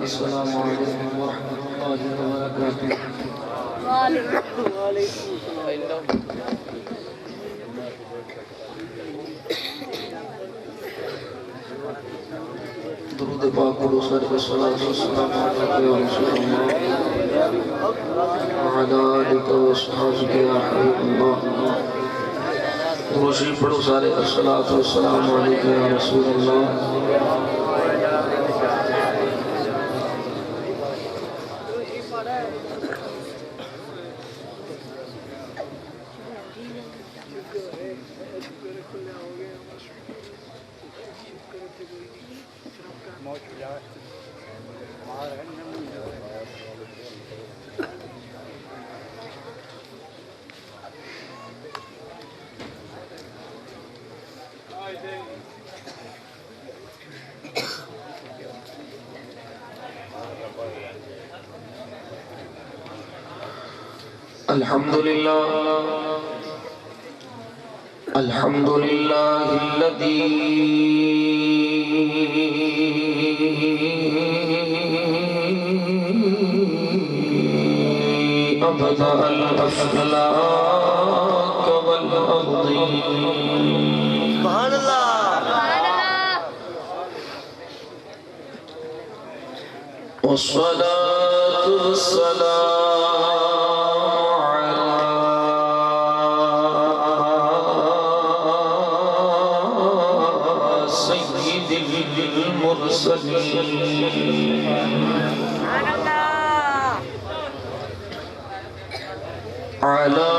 السلام علیکم ورحمۃ اللہ وبرکاتہ. درود پاک پڑھو سارے الصلوۃ والسلام علیک یا رسول اللہ وعلی آلک واصحابک یا حبیب اللہ. درود شریف پڑھو سارے الصلوۃ والسلام علیک یا رسول اللہ. الحمد لله الذي أبدأ الأفلاك والأرضين. سبحان الله. والصلاة والسلام على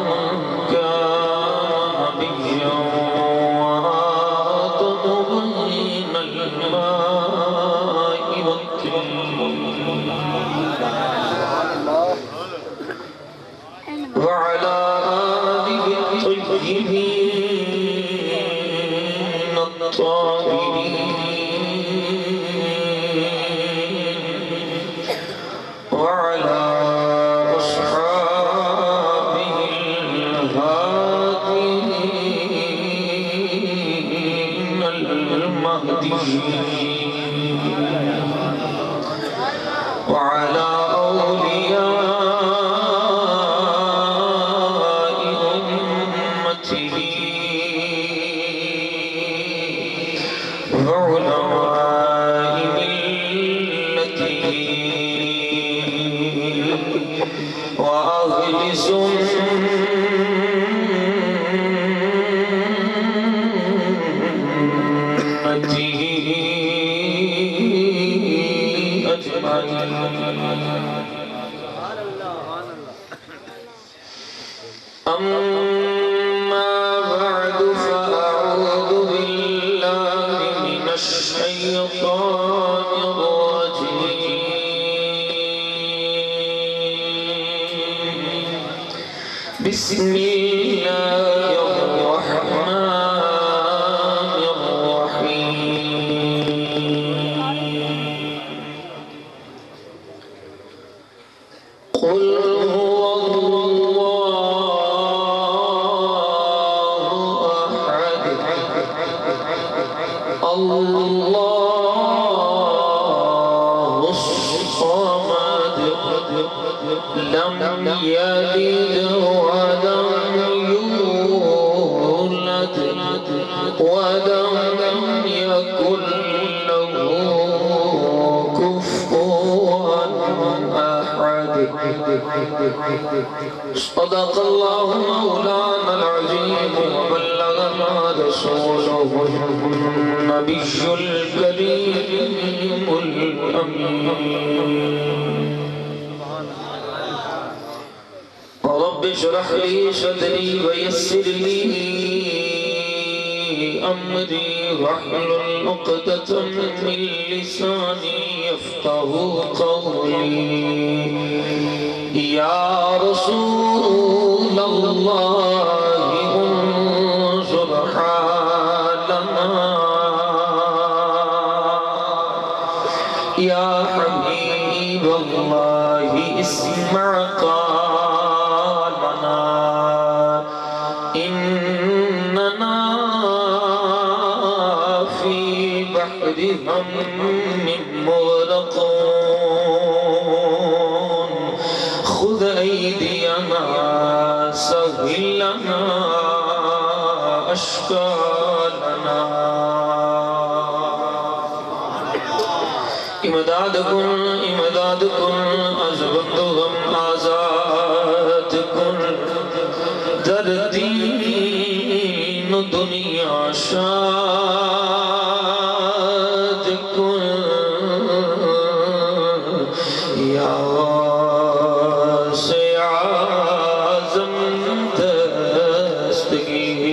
من كان نبيا وآدم بين الماء والطين وعلى آله الطيبين الطاهرين وعلى أصحابه الهادين المهديين وعلى أولياء أمته وعلماء ملته وأهل سنته أجمعين. أما بعد فأعوذ بالله من الشيطان الرجيم. بسم الله الرحمن الرحيم. قل هو الله أحد الله الصمد لم يلد ولم يولد ولم يكن له كفوا أحد. صدق الله مولانا العظيم وبلغنا رسوله النبي الكريم الأمين. رب اشرح لي صدري ويسر لي أمري واحلل عقدة من لساني يفقهوا قولي. يا رسول الله انظر حالنا يا حبيب الله اسمع قالنا إننا بهم مغرقون خذ أيدينا سهل لنا أشكالنا امداد کن از بندغم آزاد کن در دین و دنیا شاد کن یا واسع اعظم دستگیر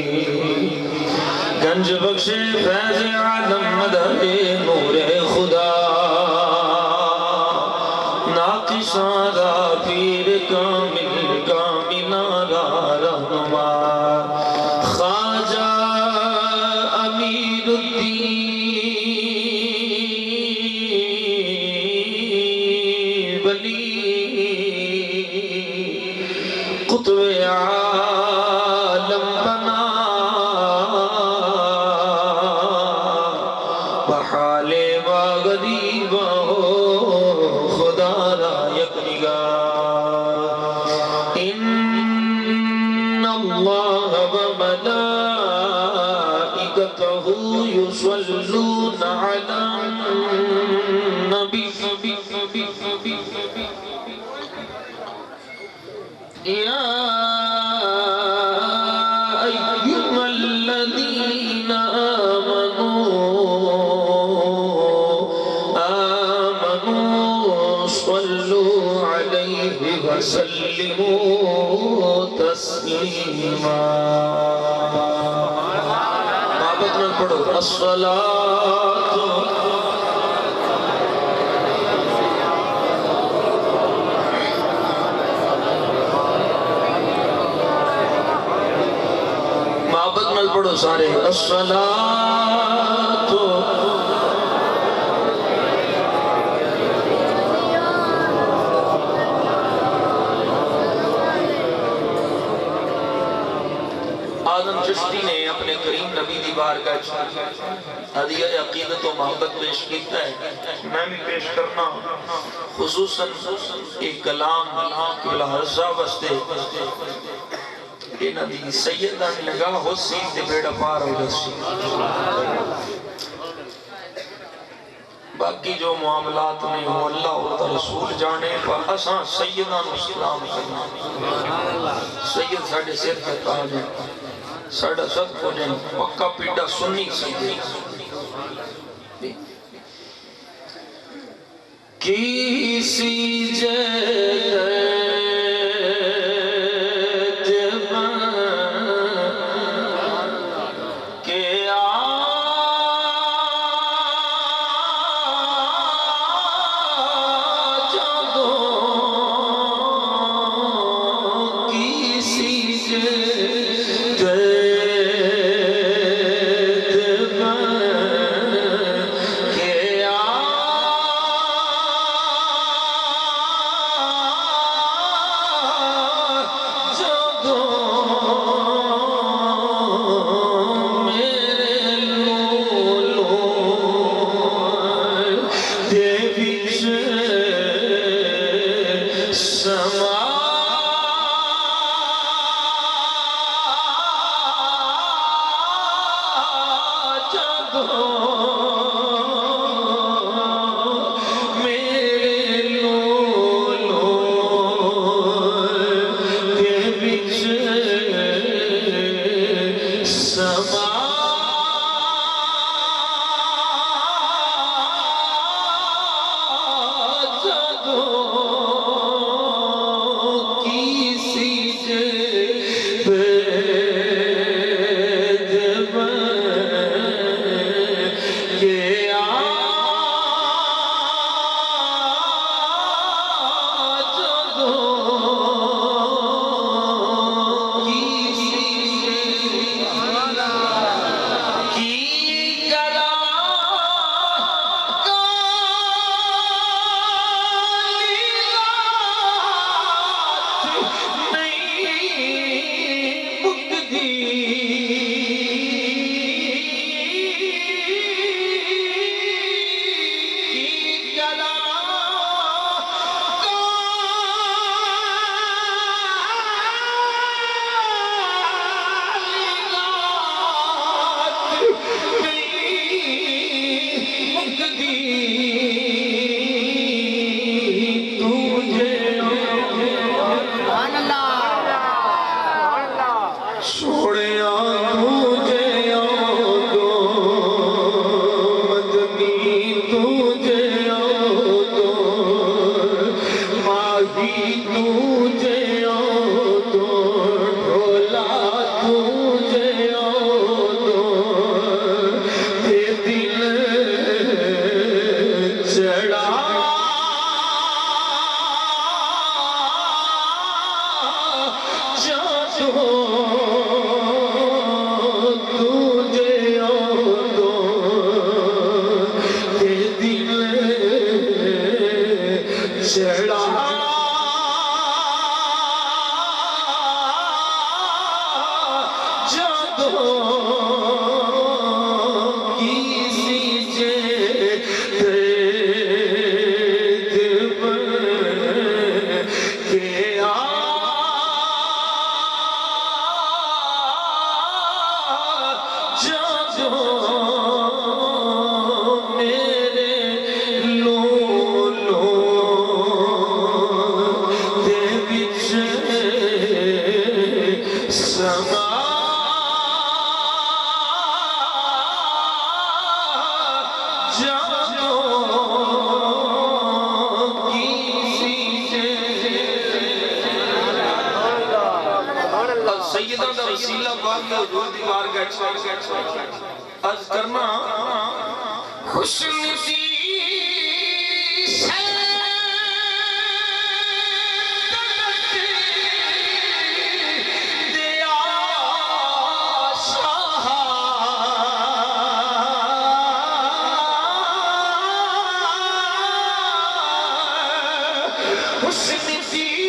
گنج بخش فیض عالم مدد نور خدا سارا پیر کامل کاملارا رہنما خواجہ امیر الدین ولی قطب عالم بنا بحال و غریب يصلون على النبي يا أيها الذين آمنوا صلوا عليه وسلموا تسليما الصلاة محبت مل پڑھو سارے الصلاة آدم چشتی نے اپنے کریم نبی دی بارگاہ ہدیہ عقیدت و محبت پیش کیتا ہے میں بھی پیش کرنا خصوصاً ایک کلام لحظہ بستے انہاں دی سیدہ نے لگا ہو سی تے بیڑا پار ہو جاسی باقی جو معاملات میں وہ اللہ اور رسول جانے پر اساں سیدہ نو سلام کرنا سید ساڑھے سر پہ تاج ہے ساڑھا صد کو جن پکا پیٹا سنی سیدی کسی جگہ جادو میرے لو لو دے وچ سما سیدہ دا وسیلہ باقی حضور دی بارگاہ عرض کرنا حسن دی سیدت دیا شاہ حسن دی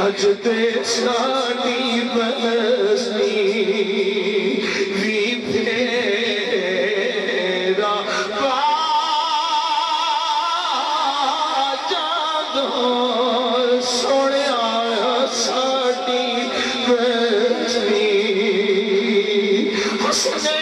اجتے ساڑی بسنی وی پھیرا پا جادو سوڑے آیا ساڑی بسنی حسن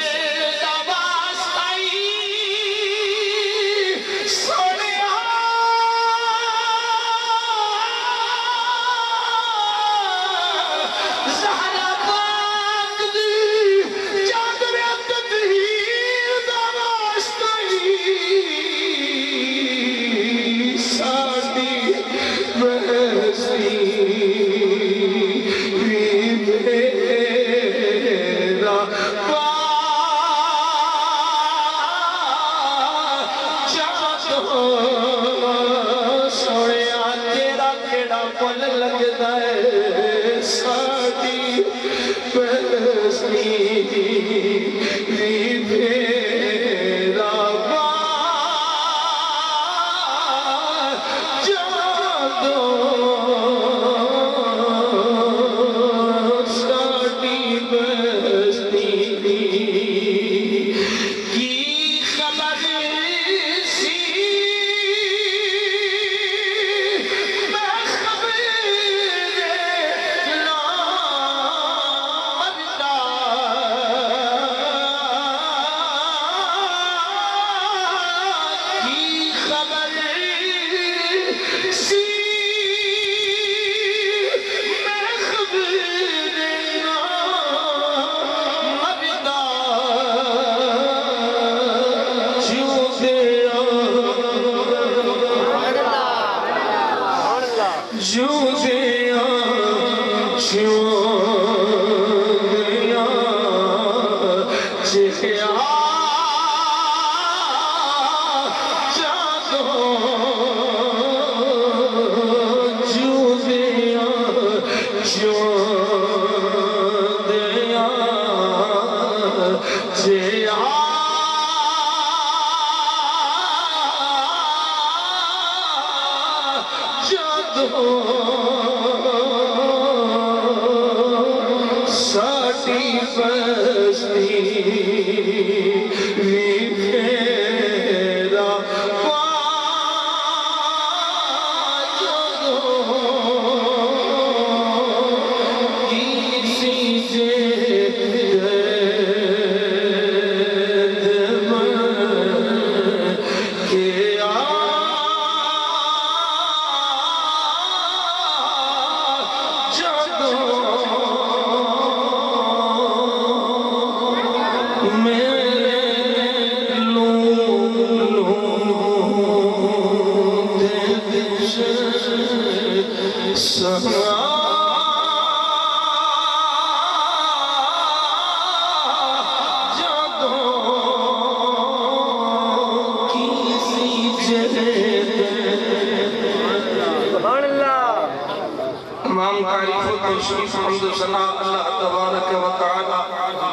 تمام تعریف و تشریف حمد و ثنا اللہ تبارک و تعالی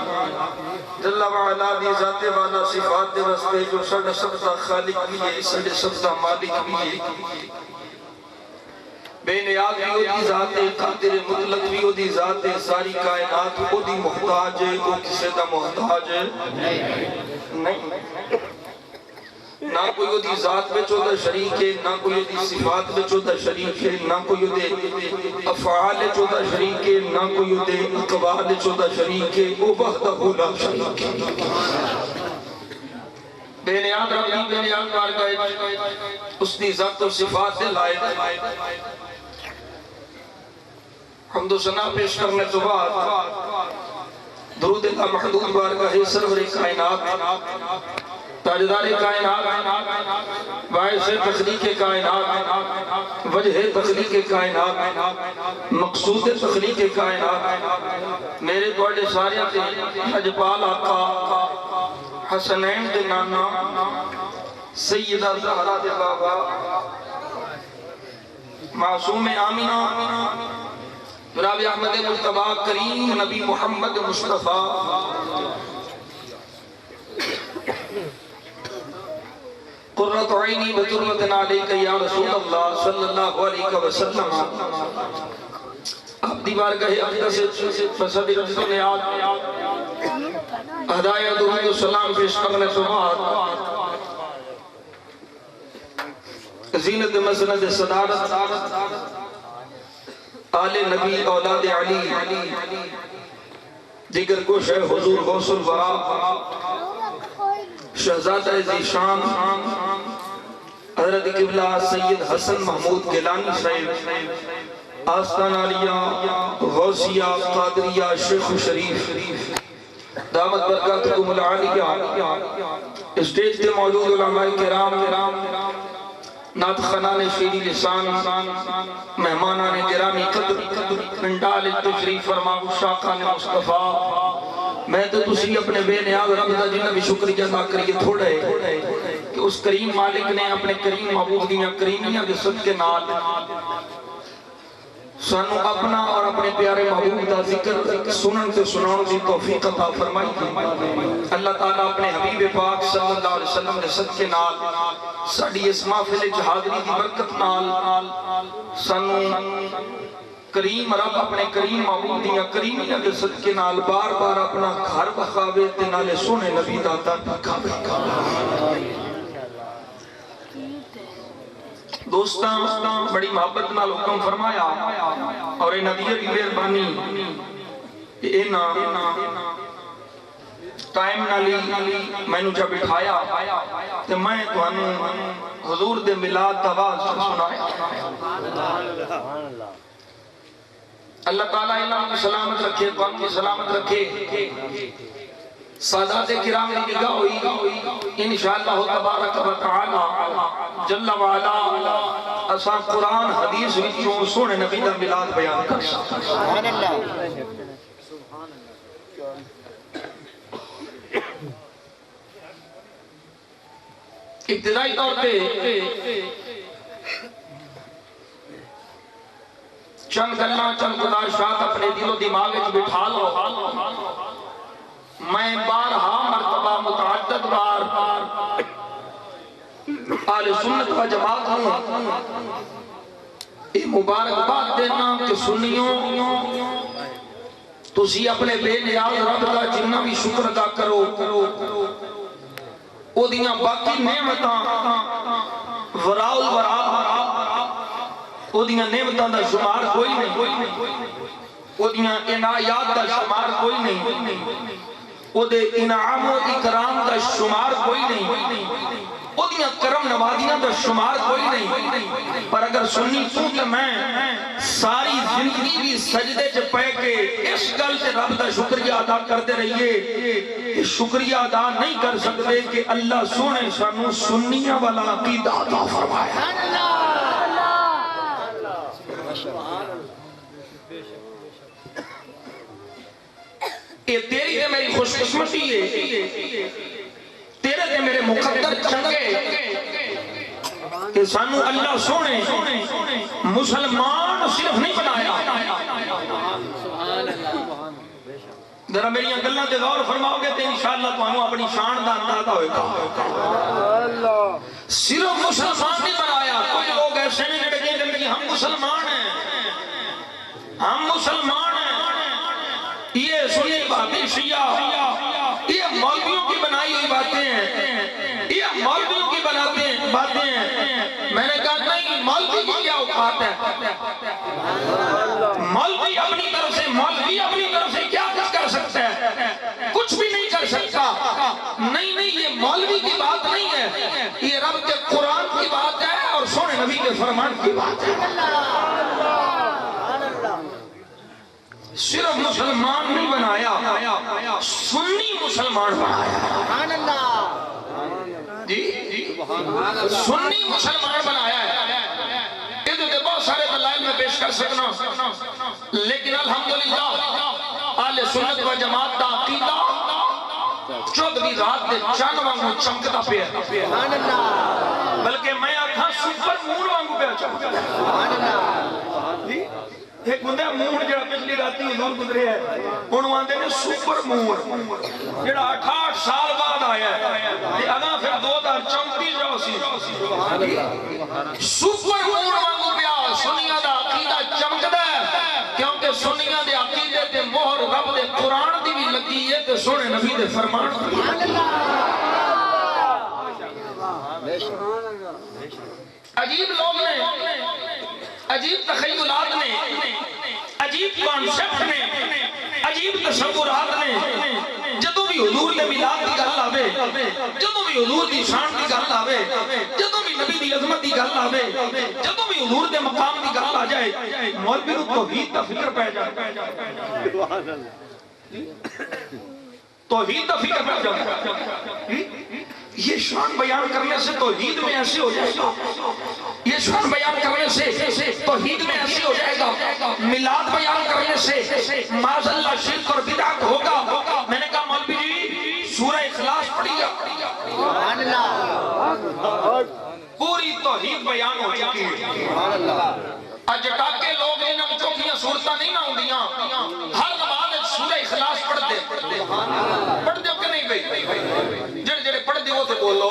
جل وعلا دی ذات والا صفات دے واسطے جو ساڈا سب دا خالق بھی ہے ساڈے سب دا مالک بھی ہے بے نیاز بھی او دی ذات ہے قادر مطلق بھی او دی ذات ہے ساری کائنات او دی محتاج ہے او کسے دا محتاج ہے نہیں نہ کوئی او دی ذات میں چودہ شریک ہے نہ کوئی او دی صفات میں چودہ شریک ہے نہ کوئی او دے افعال چودہ شریک ہے نہ کوئی او دے اقوال چودہ شریک ہے او وحدہ لا شریک ہے بے نیاز ربی بے نیاز بارگاہ اس دی ذات و صفات سے لائق حمد و ثنا پیش کرنے تو بعد درود اللہ محدود بارگاہ سرور کائنات تاجدار کائنات باعث تخلیق کائنات وجہ تخلیق کائنات مقصود تخلیق کائنات میرے بڑے سارے حجپال آقا حسنین دے نانا سیدہ زہرہ دے بابا معصوم آمینہ جناب احمد مصطفیٰ کریم نبی محمد مصطفیٰ قرۃ عینی بتربت علیک یا رسول اللہ صلی اللہ علیہ وسلم آپ دی بارگاہ اقدس فسد رجل نیاد ہدایہ درود و سلام پیش کرنے تو بعد زینت مسند صدارت آل نبی اولاد علی دیگر کو شہ حضور غوث الورا شہزادہ ذیشان حضرت قبلہ سید حسن محمود گیلانی صاحب آستان علیہ غوثیہ قادریہ شیخ شریف دامت برکاتکم العالیہ اسٹیج پہ موجود علماء کرام نعت خنان شیری لسان مہمانان گرامی قدر پنڈال تشریف فرما شاقان مصطفیٰ میں تو تسی اپنے بے نیاز رب دا جنہ بھی شکریہ ادا کریے تھوڑا ہے کہ اس کریم مالک نے اپنے کریم محبوب دیاں کریمیاں دے صدقے نال سانو اپنا اور اپنے پیارے محبوب دا ذکر سنن تے سناؤں دی توفیق عطا فرمائی اللہ تعالیٰ اپنے حبیب پاک صلی اللہ علیہ وسلم دے صدقے نال ساڑی اس محفل حاضری دی برکت نال سانو کریم رب اپنے کریم محبوب دیاں کریمیاں دے صدقے نال بار بار اپنا گھر بخاوے تے نالے سونے نبی داتا بخاوے دوستاں بڑی محبت نال حکم فرمایا اور اے نبی کی مہربانی اے نا ٹائم نالی میں نو جب بٹھایا تے میں تانوں حضور دے میلاد دا واز سنایا اللہ تعالیٰ انہاں کی سلامت رکھے تو ہم کی سلامت رکھے سادات کرام کی نگاہ ہوئی انشاءاللہ تبارک و تعالی جل وعلا اساں قرآن حدیث وچوں سونے نبی دا میلاد بیان کر سبحان اللہ ابتدائی طور پہ چند گلاں چند گزارشات اپنے دل و دماغ وچ بٹھا لو میں بارہا مرتبہ متعدد بار آل سنت و جماعت ہوں یہ مبارک بات دینا کہ سنیوں تسی اپنے بے نیاز رب کا جنہ بھی شکر ادا کرو او دیاں باقی نعمتاں وراء الورا او دیاں نعمتاں دا شمار کوئی نہیں او دیاں عنایات دا شمار کوئی نہیں او دے انعام و اکرام دا شمار کوئی نہیں او دیاں کرم نوازیاں دا شمار کوئی نہیں پر اگر سنی تو کہ میں ساری زندگی بھی سجدے چ پے کے اس گل سے رب دا شکریہ ادا کرتے رہیے کہ شکریہ ادا نہیں کر سکتے کہ اللہ سونے سانو سنیاں والا عقیدہ عطا فرمایا یہ تیری دے میری خوش قسمتی ہے تیرے دے میرے مقدر چنگے کہ سانو اللہ سونے مسلمان صرف نہیں بنایا ذرا میری گلاں تے غور فرماؤ گے تے انشاءاللہ تانوں اپنی شان دا اندازہ ہوئے گا۔ صرف مسلمان نہیں بنایا، کوئی لوگ ایسے نہیں جڑے کہندے کہ ہم مسلمان ہیں، ہم مسلمان ہیں، یہ سنی باتیں شیعہ، یہ مولویوں کی بنائی ہوئی باتیں ہیں، یہ مولویوں کی باتیں ہیں۔ میں نے کہا نہیں، مولوی کی کیا اوقات ہے؟ مولوی اپنی طرف سے کیا کر سکتا ہے؟ کچھ بھی نہیں کر سکتا۔ نہیں یہ مولوی کی بات نہیں ہے، یہ رب کے قرآن کی بات ہے اور سونے نبی کے فرمان کی بات ہے۔ صرف مسلمان نہیں بنایا، سنی مسلمان بنایا جی، سنی مسلمان بنایا ہے۔ یہ بہت سارے دلائل میں پیش کر سکنا، لیکن الحمدللہ اہل سنت و جماعت دا عقیدہ 14ویں رات دے چاند وانگو چمکتا پیا، بلکہ میں آکھاں سپر مون وانگو پیا چمکتا۔ ایک بندہ مون جڑا پچھلی راتی حضور گزرے ہے، انہوں آندے نے سپر مون جڑا 68 سال بعد آیا ہے، اگاں پھر 2034 جاؤ سی سپر مون وانگو پیا۔ سنیاں دا عقیدہ چمکدا ہے، کیونکہ سنیاں دے عقیدے تے مہر رب دے قرآن دی بھی لگی ہے تے سونے نبی دے فرمان دی۔ عجیب لوگ نے، عجیب تخیلات نے، عجیب کانسیپٹ نے، عجیب تصورات نے۔ جدوں بھی حضور دے میلاد دی گل آوے، جدوں بھی حضور دی شان دی گل آوے، جدوں بھی نبی دی عظمت دی گل آوے، جدوں بھی حضور دے مقام دی گل آ جائے، مولوی نوں توحید دا فکر پہ جائے، توحید دا فکر پہ جائے۔ یہ شان بیان کرنے سے توحید میں ایسے ہو جائے گا، یہ شان بیان کرنے سے توحید میں ایسے ہو جائے گا، میلاد بیان کرنے سے معاذ اللہ شرک اور بدعت ہوگا۔ میں نے کہا مولوی جی سورہ اخلاص پڑھیے، پوری توحید بیان ہو چکی ہے۔ اجٹا کے لوگ انہاں چوکیاں صورتاں نہیں نہ ہوندیاں، ہر نماز سورہ اخلاص پڑھ دے کہ نہیں بھئی؟ جڑے جڑے پڑھ دے وہ تے بولو،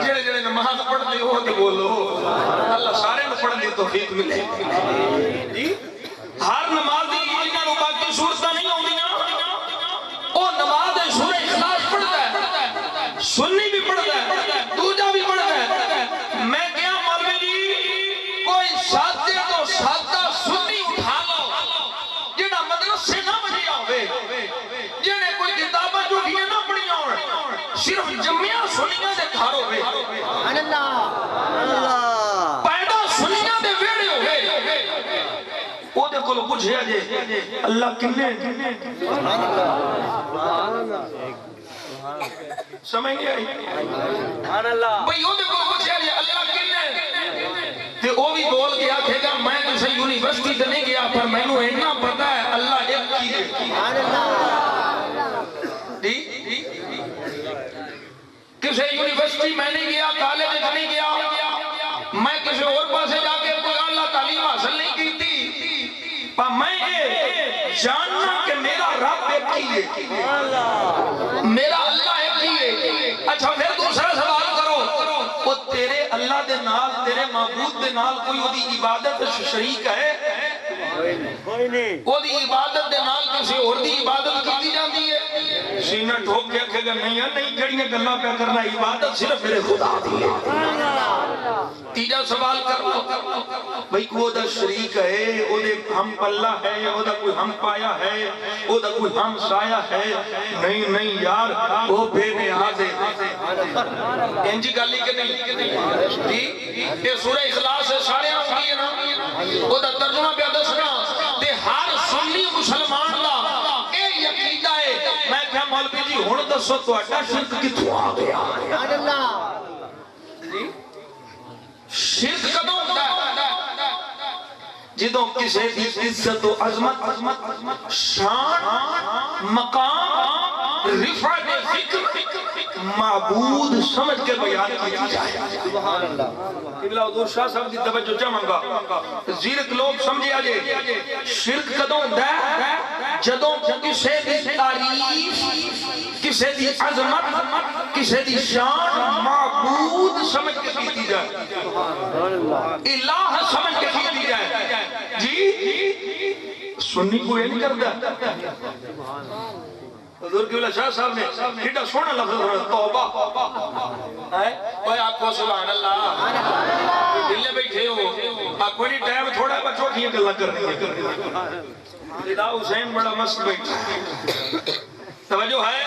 جڑے جڑے نماز پڑھ دے وہ تے بولو، اللہ سارے نو پڑھن دی توفیق ملے جی۔ ہر نماز دی انہاں نو باقی صورتاں نہیں ہوندیاں، او نماز سورہ اخلاص پڑھدا ہے، سنی بھی پڑھدا ہے، دوجا بھی پڑھدا ہے۔ میں کیا مولوی جی کوئی سادے تو سادہ سنی اٹھا لو جڑا مدرسے نہ پڑھیا ہوئے، جڑے کوئی کتاباں جھوٹیاں نہ پڑھیاں ہون، صرف جمعیاں سنیاں دے گھر ہوئے، پیدا سنیاں دے ویڑے ہوئے، او دے کولوں پوچھیا جے اللہ کنے، سمجھ نہیں آئی بھئی او دے کولوں پوچھیا جے اللہ کنے، تے او بھی بول گیا تھے گا میں کسی یونیورسٹی تے نہیں گیا پر میں نو اتنا پتہ ہے اللہ ایک کی ہے۔ کسی یونیورسٹی میں نہیں گیا، کالج نہیں گیا، میں کسی اور پاسے جا کے کوئی اعلیٰ تعلیم حاصل نہیں کی تھی، پر میں یہ جاننا کہ میرا رب ایک ہی ہے، میرا اللہ ایک ہی ہے۔ اچھا پھر دوسرا سوال کرو، وہ تیرے اللہ دے نال، تیرے معبود دے نال کوئی وہ دی عبادت شریک ہے؟ وہ دی عبادت دے نال کسی اور دی عبادت کی جاتی ہے؟ سینہ ٹھوک کے کہے گا نہیں ہے، نہیں جڑیاں گلاں پہ کرنا، عبادت صرف میرے خدا دی ہے۔ تیجا سوال کرو بھئی وہ دا شریک ہے، وہ دے ہم پلہ ہے، وہ دا کوئی ہم پایا ہے، وہ دا کوئی ہم سایہ ہے؟ نہیں یار وہ بے نیاز ہے۔ انجی گالی کے نہیں جی، یہ سورہ اخلاص ہے، سارے ہوں گی نا، وہ دا ترجمہ پہ دسنا تے ہر سنی مسلمان دا اے یقیدہ ہے۔ میں کہا مولوی جی ہن دسو تہاڈا شرک کتھوں آ گیا؟ شرک کدوں ہوتا ہے؟ جدوں کسی دی عزت و عظمت، شان، مقام، رفعت فکر معبود سمجھ کے بیان کی جائے۔ قبلہ حضور شاہ صاحب دی توجہ چاہاں گا، زیرک لوگ سمجھے آجے شرک کدوں ہوتا ہے؟ جدوں کسے دی تعریف کسے دی عظمت کسے دی شان معبود سمجھ کے کیتی جائے الہ سمجھ کے کیتی جائے جی سنی کو یہ نہیں کرتا حضور کی اللہ شاہ صاحب نے کیڑا سونا لفظ توبہ اوے آکھو سبحان اللہ دل بیٹھے ہو آکھو نہیں ٹائم تھوڑا بچوں کی گلاں کرنی ہے خدا حسین بڑا مست بیٹھا توجہ ہے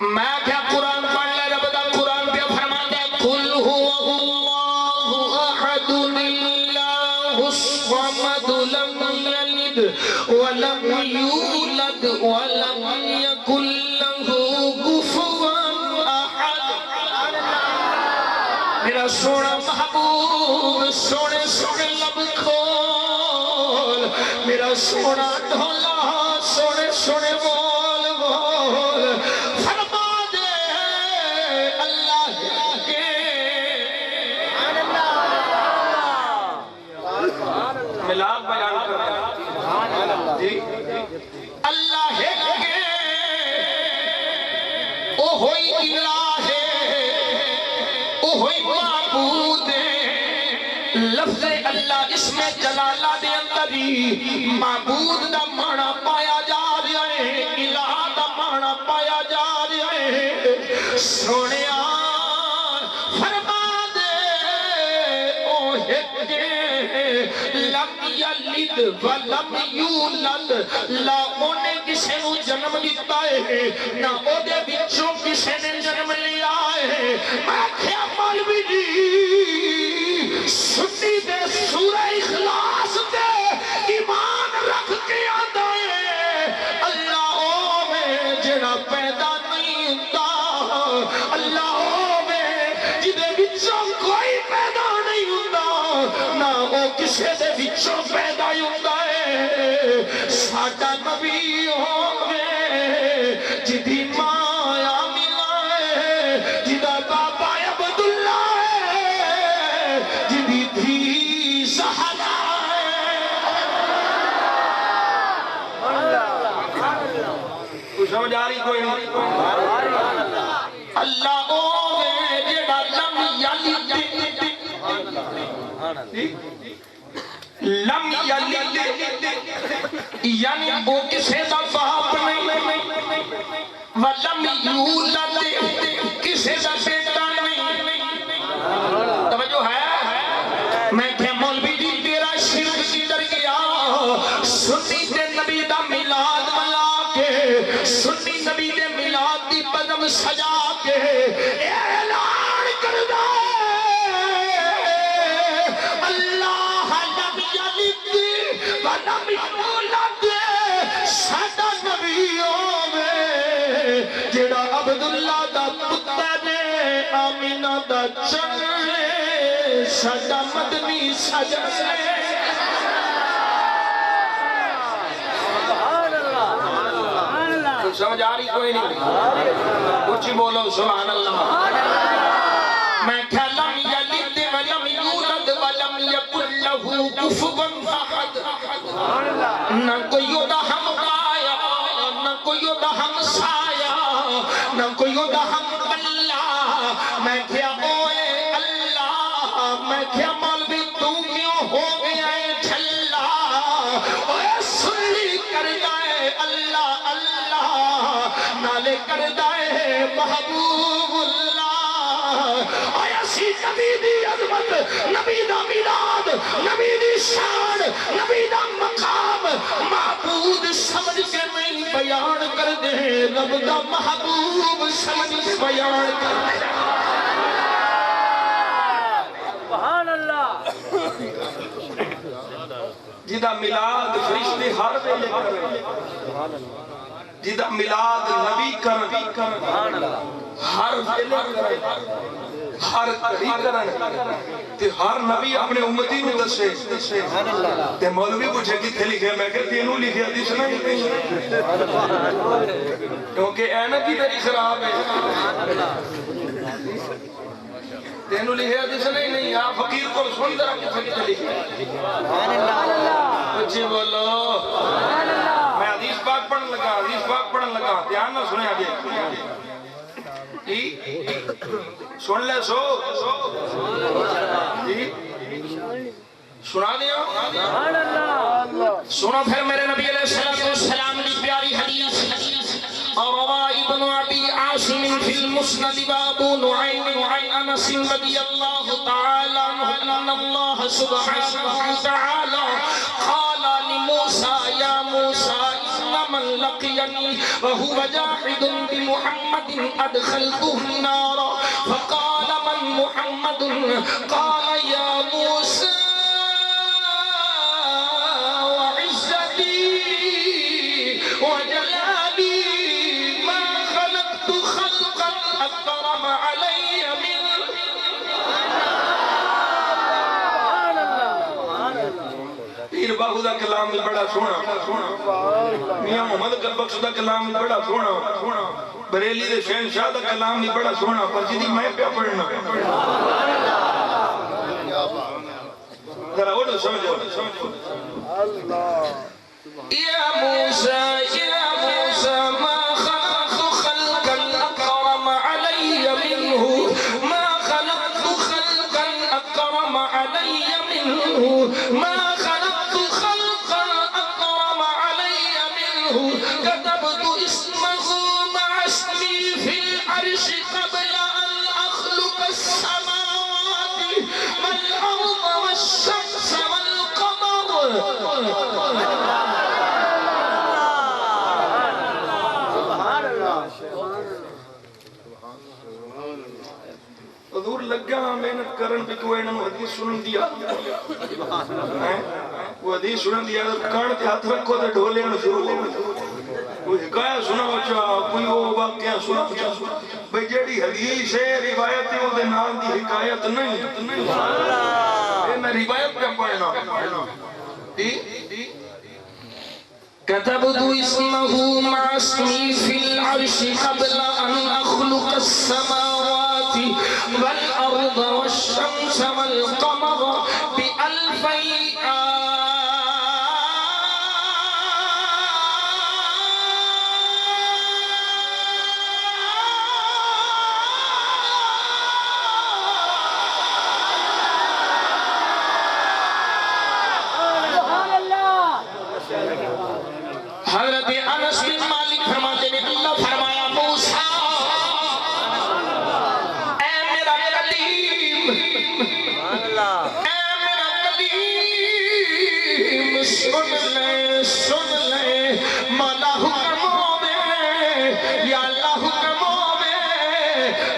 میں کیا قرآن پڑھ لے رب دا قرآن پہ فرماتا ہے قل هو اللہ احد اللہ الصمد لم یلد ولم یولد ولم یکن له کفوا احد میرا سونا محبوب سونے سونے لب کھول میرا سونا ڈھولا سونے سونے بول بول فرما دے اللہ کے ملاد بیان کر جی اللہ کے او ہوئی الہ او ہوئی معبود لفظ اللہ اس میں جلالہ دے اندر ہی معبود دا معنی پایا جا رہا ہے الہ دا معنی پایا جا رہا ہے سونیا فرما دے او ایک لم یلد ولم یولد لا اونے کسے نو جنم دیتا ہے نہ او دے بچوں کسے نے جنم لیا ہے میں کیا مولوی جی سنی دے سورہ اخلاص دے ایمان رکھ کے آتا ہے اللہ او میں جڑا پیدا نہیں ہوتا اللہ او میں جدے بچوں کوئی پیدا نہیں ہوتا نہ او کسے دے بچوں پیدا ہوتا ہے ساڈا نبی ہو میں جدی مایا ملا ہے جدا بابا عبداللہ ہے جدی تھی سہلا ہے تو سمجھ آ رہی کوئی نہیں اللہ او میں جڑا لم یلد لم یلد یعنی وہ کسے دا باپ نہیں ولم یولد کسے دا بیٹا نہیں توجہ ہے میں کہ مولوی جی تیرا شرک کدھر گیا سنی تے نبی دا میلاد ملا کے سنی نبی دے میلاد دی پدم سجا کے اعلان کردا اللہ لم یلد ولم یولد ساڈا نبی ہووے جڑا عبداللہ دا پتر آمینہ دا چن ساڈا مدنی سجن سمجھ آ رہی کوئی نہیں اچھی بولو سبحان اللہ میں کیا لم یلد ولم یولد ولم یکن لہ کفوا احد نہ کوئی دا ہمرایا نہ کوئی دا ہمسایا نہ کوئی دا ہم بلا میں کیا اوے اللہ میں کیا مولوی تو کیوں ہو گیا ہے چھلا اوے سنی کردا ہے اللہ اللہ نالے کردا ہے محبوب اللہ آیا سی نبی دی عظمت نبی دا میلاد نبی دی شان نبی دا مقام معبود سمجھ کے نہیں بیان کر دے رب دا محبوب سمجھ کے بیان کر دے سبحان اللہ جدا میلاد فرشتے ہر ویلے کرے جدا میلاد نبی کرن ہر ویلے کرے ہر گھڑی کرن تے ہر نبی اپنے امتی نو دسے تے مولوی پوچھے کتھے لکھے میں کہ تینوں لکھے حدیث نہیں کیونکہ اینک ہی تیری خراب ہے تینوں لکھے حدیث نہیں آپ فقیر کو سن درہ کتھے لکھے اچھی بولو پاک پڑھن لگا حدیث پاک پڑھن لگا دھیان نہ سنے آجے جی سن لے سو جی سنا دیا سنو پھر میرے نبی علیہ السلام کی پیاری حدیث اور روا ابن ابی عاصم فی المسند وابو نعیم عن انس رضی اللہ تعالی عنہ ان اللہ سبحانہ وتعالی قال لموسى يا موسى ان من لقيني وهو جاحد بمحمد ادخلته النار فقال من محمد قال يا موسى پیر باہو دا کلام بھی بڑا سونا میاں محمد کربخش دا کلام بھی بڑا سونا بریلی دے شہنشاہ دا کلام بھی بڑا سونا پر جدی میں پیا پڑھنا ذرا اڑو سمجھو یا موسیٰ ما خلقت خلقا اکرم علی منہ ما خلقت خلقا اکرم علی منہ ما كتبت اسمه مع اسمي في العرش قبل أن أخلق السماوات والأرض والشمس والقمر حضور لگا محنت کرن پہ تو اینن حدیث سنن دیا وہ حدیث سنن دیا کان تے ہاتھ رکھو تے ڈھولے نو شروع ہو کوئی حکایہ سنا چا کوئی وہ واقعہ سنا چا بھئی جیڑی حدیث ہے روایت ہے وہ دے نام دی حکایت نہیں اے میں روایت پہ پڑھنا كتبت اسمه مع اسمي في العرش قبل أن أخلق السماوات والأرض والشمس والقمر بألفي حضرت انس بن مالک فرماتے ہیں اللہ فرمایا موسیٰ اے میرا کلیم اے میرا کلیم سن لے مولا حکموں میں یا اللہ حکموں میں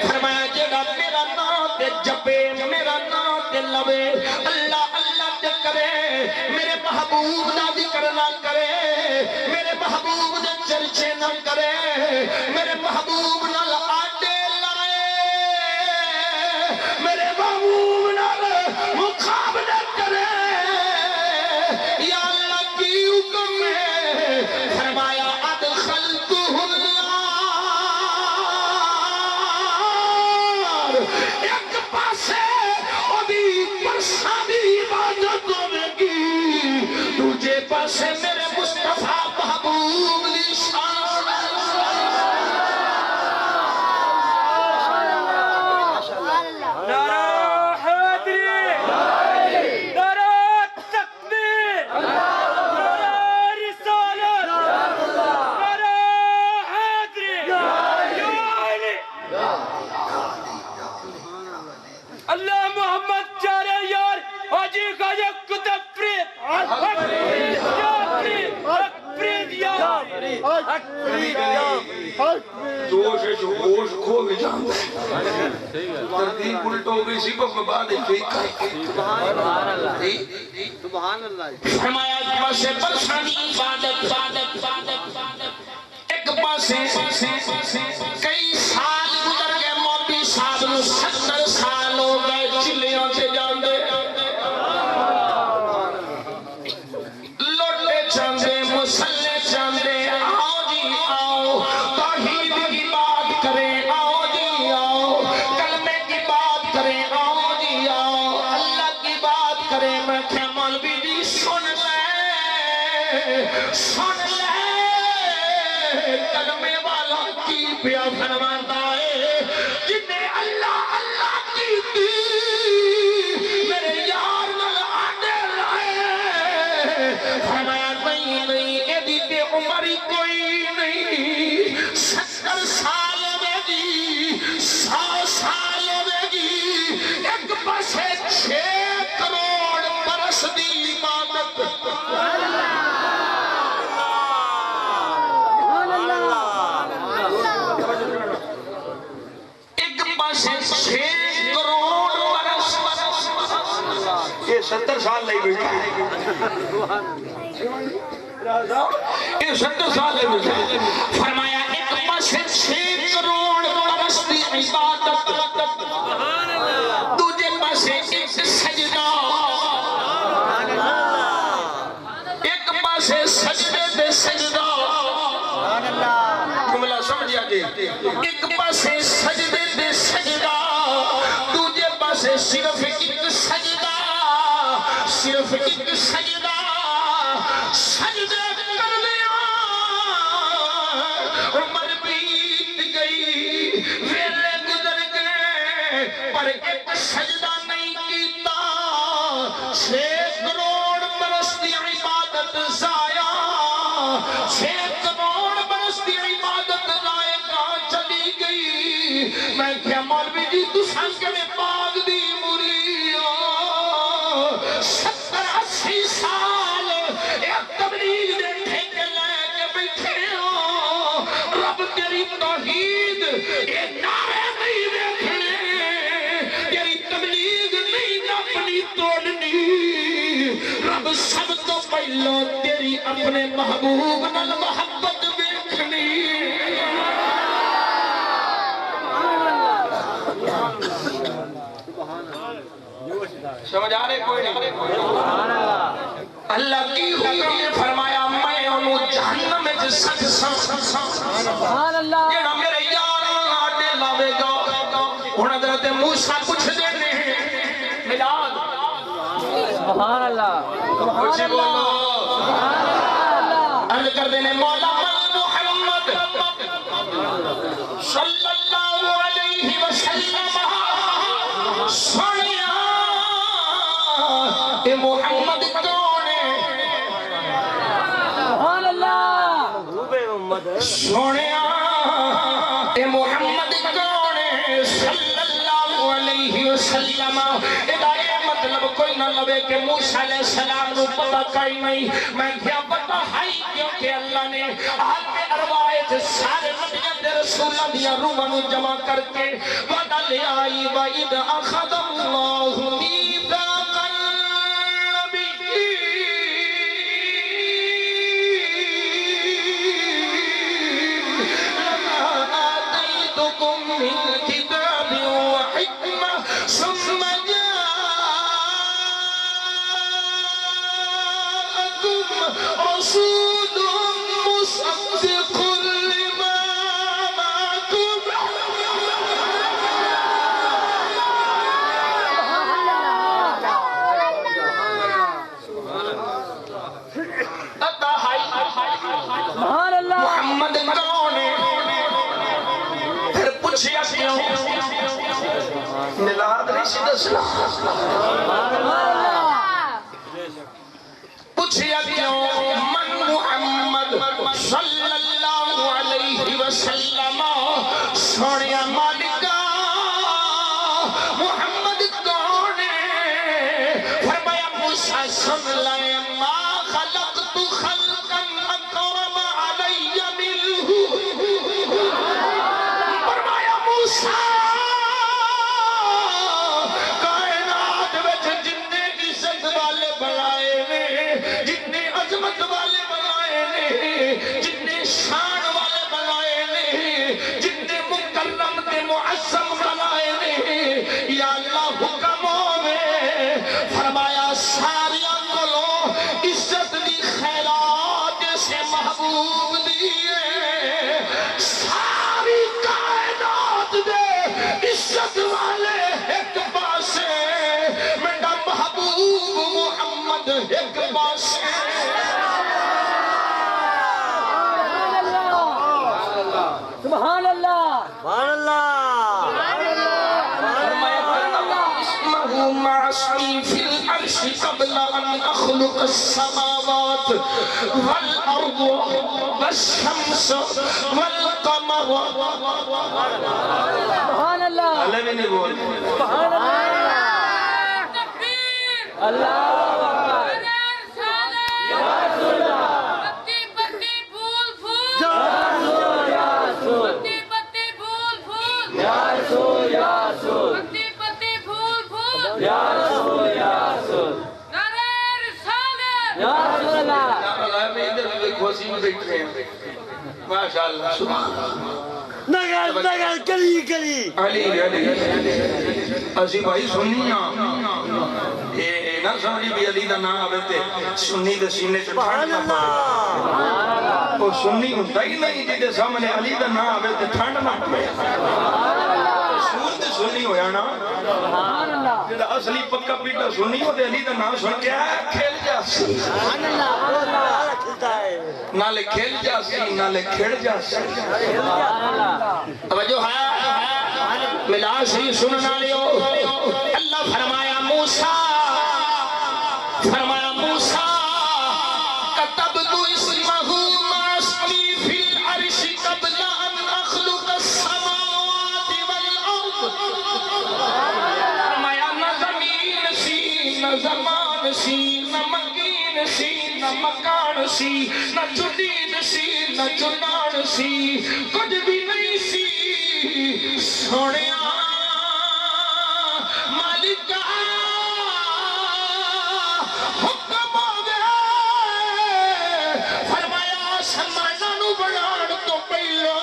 فرمایا جڑا میرا نام تے جپے میرا نام تے لوے اللہ اللہ تے کرے میرے محبوب دا ذکر نہ کرے میرے محبوب دے چرچے نہ کرے میرے محبوب نال آٹے لڑے میرے محبوب نال مقابلہ کرے یا اللہ کی حکم ہے فرمایا ادخلتہ النار ایک پاسے ادھی پرساں دی عبادت ہوے گی دوجے پاسے میرے مصطفیٰ محبوب دی شان نعرہ حیدری نعرہ تکبیر نعرہ رسالت نعرہ حیدری یا علی اللہ محمد چارے یار حاجی کا یک تفرید جوش ہے جو ہوش کھو بھی جانتا ہے ترتیب الٹ ہو گئی سی پر بعد ایک سبحان اللہ فرمایا ایک پاسے پرسانی عبادت ایک پاسے کئی سال گزر گئے مولوی صاحب نو 70 سال ہو گئے چلیاں سے جاندے لوٹے چاندے مسلے چاندے آؤ جی آؤ توحید کی بات کریں آؤ جی آؤ کلمے کی بات کریں آؤ جی آؤ اللہ کی بات کریں میں کہ مولوی جی سن لے کلمے والا کی پیا فرماتا ہے جنہیں اللہ اللہ کی دی میرے یار نال آنے لائے فرمایا نہیں نہیں ایدی تے عمر ہی کوئی نہیں 70 سال میں گی 100 سال میں گی ایک پاسے 6 کروڑ برس دی عبادت ایک پاسے 6 کروڑ برس یہ 70 سال لئی بیٹھا ہے یہ 70 سال لئی بیٹھا ہے فرمایا ایک پاسے 6 کروڑ برس دی عبادت دوجے پاسے ایک سجدہ ایک پاسے سجدے دے سجدہ جملہ سمجھیا جی ایک پاسے سجدے دے سجدہ دوجے پاسے صرف ایک سجدہ صرف ایک سجدہ سجدے کر دیا عمر بیت گئی ویلے گزر گئے پر ایک سجدہ نہیں کیتا 6 کروڑ برس دی عبادت ضائع 6 کروڑ برس دی عبادت ضائع کہاں چلی گئی میں کیا مولوی جی تساں کیویں پاک دی مرید ہو 70-80 سال ایک تبلیغ دے ٹھیکے لے کے بیٹھے ہو رب تیری توحید یہ نعرے نہیں دیکھنے تیری تبلیغ نہیں اپنی توڑنی رب سب تو پہلو تیری اپنے محبوب نال محبت دیکھنی سمجھ آ رہے کوئی نہیں اللہ کی حکم نے فرمایا میں انہوں جہنم میں سکھ جیڑا میرے یار آٹے لاوے گا انہوں حضرت موسیٰ کچھ دینے ہیں ملاد سبحان اللہ کچھ بولو عرض کر دینے مولا محمد صلی اللہ علیہ وسلم سنیا اے محمد کون ہے سبحان اللہ محبوب محمد سنیا اے محمد کون ہے صلی اللہ علیہ وسلم ادائے مطلب کوئی نہ لبے کہ موسیٰ علیہ السلام نو پتہ کئی نہیں میں کیا پتہ ہے کیونکہ اللہ نے عالم ارواح سارے نبیان دے رسولہ دیا روحاں نو جمع کر کے وعدہ لے آئی وَإِذْ أَخَذَ اللَّهُ مِيثَاقَ النَّبِيِّينَ لَمَا آتَيْتُكُم مِّن كِتَابٍ وَحِكْمَةٍ ثُمَّ جَاءَكُمْ رَسُولٌ مُصَدِّقٌ لِّمَا مَعَكُمْ سبحان اللہ محمد کون ہے پھر پوچھیا کیوں ملاد نہیں سی دسنا پوچھیا کیوں من محمد صلی اللہ علیہ وسلم سوڑیا مالکا محمد کون ہے فرمایا موسیٰ سن لائے ما خلقت خلقا اکرم علی منہ فرمایا موسیٰ کائنات وچ جننے عزت والے بنائے نے جننے عظمت والے بنائے نے جننے شان والے بنائے نے جننے مکرم سبحان اللہ اسمه مع اسمي في العرش قبل ان اخلق السماوات والارض والشمس والقمر. سبحان اللہ اللہ بھی نہیں بول سبحان اللہ اسی بھائی سنی یہ نہ سمجھی بھی علی دا نام آوے تے سنی دے سینے چ ٹھنڈ نہ پائے. وہ سنی ہوندا ہی نہیں جی دے سامنے علی دا نام آوے تے ٹھنڈ نہ پائے. سور تے سنی ہویا نا جڑا اصلی پکا پیٹا سنی ہو تے علی دا نام سن کے کھیل جا سی. سبحان اللہ کھلتا ہے نالے کھیل جا سی نالے کھیل جا سی. توجہ ہے ملا شریف سننا لیو. اللہ فرمایا موسیٰ كتبت اسمه مع اسمي في العرش قبل ان اخلق السماوات والارض. فرمایا نہ زمین سی نہ زمان سی نہ مکین سی نہ مکان سی نہ جدید سی نہ جنان سی کچھ بھی نہیں سی سونیا مالکا حکم آگے. فرمایا سمانہ نو بنان تو پہلو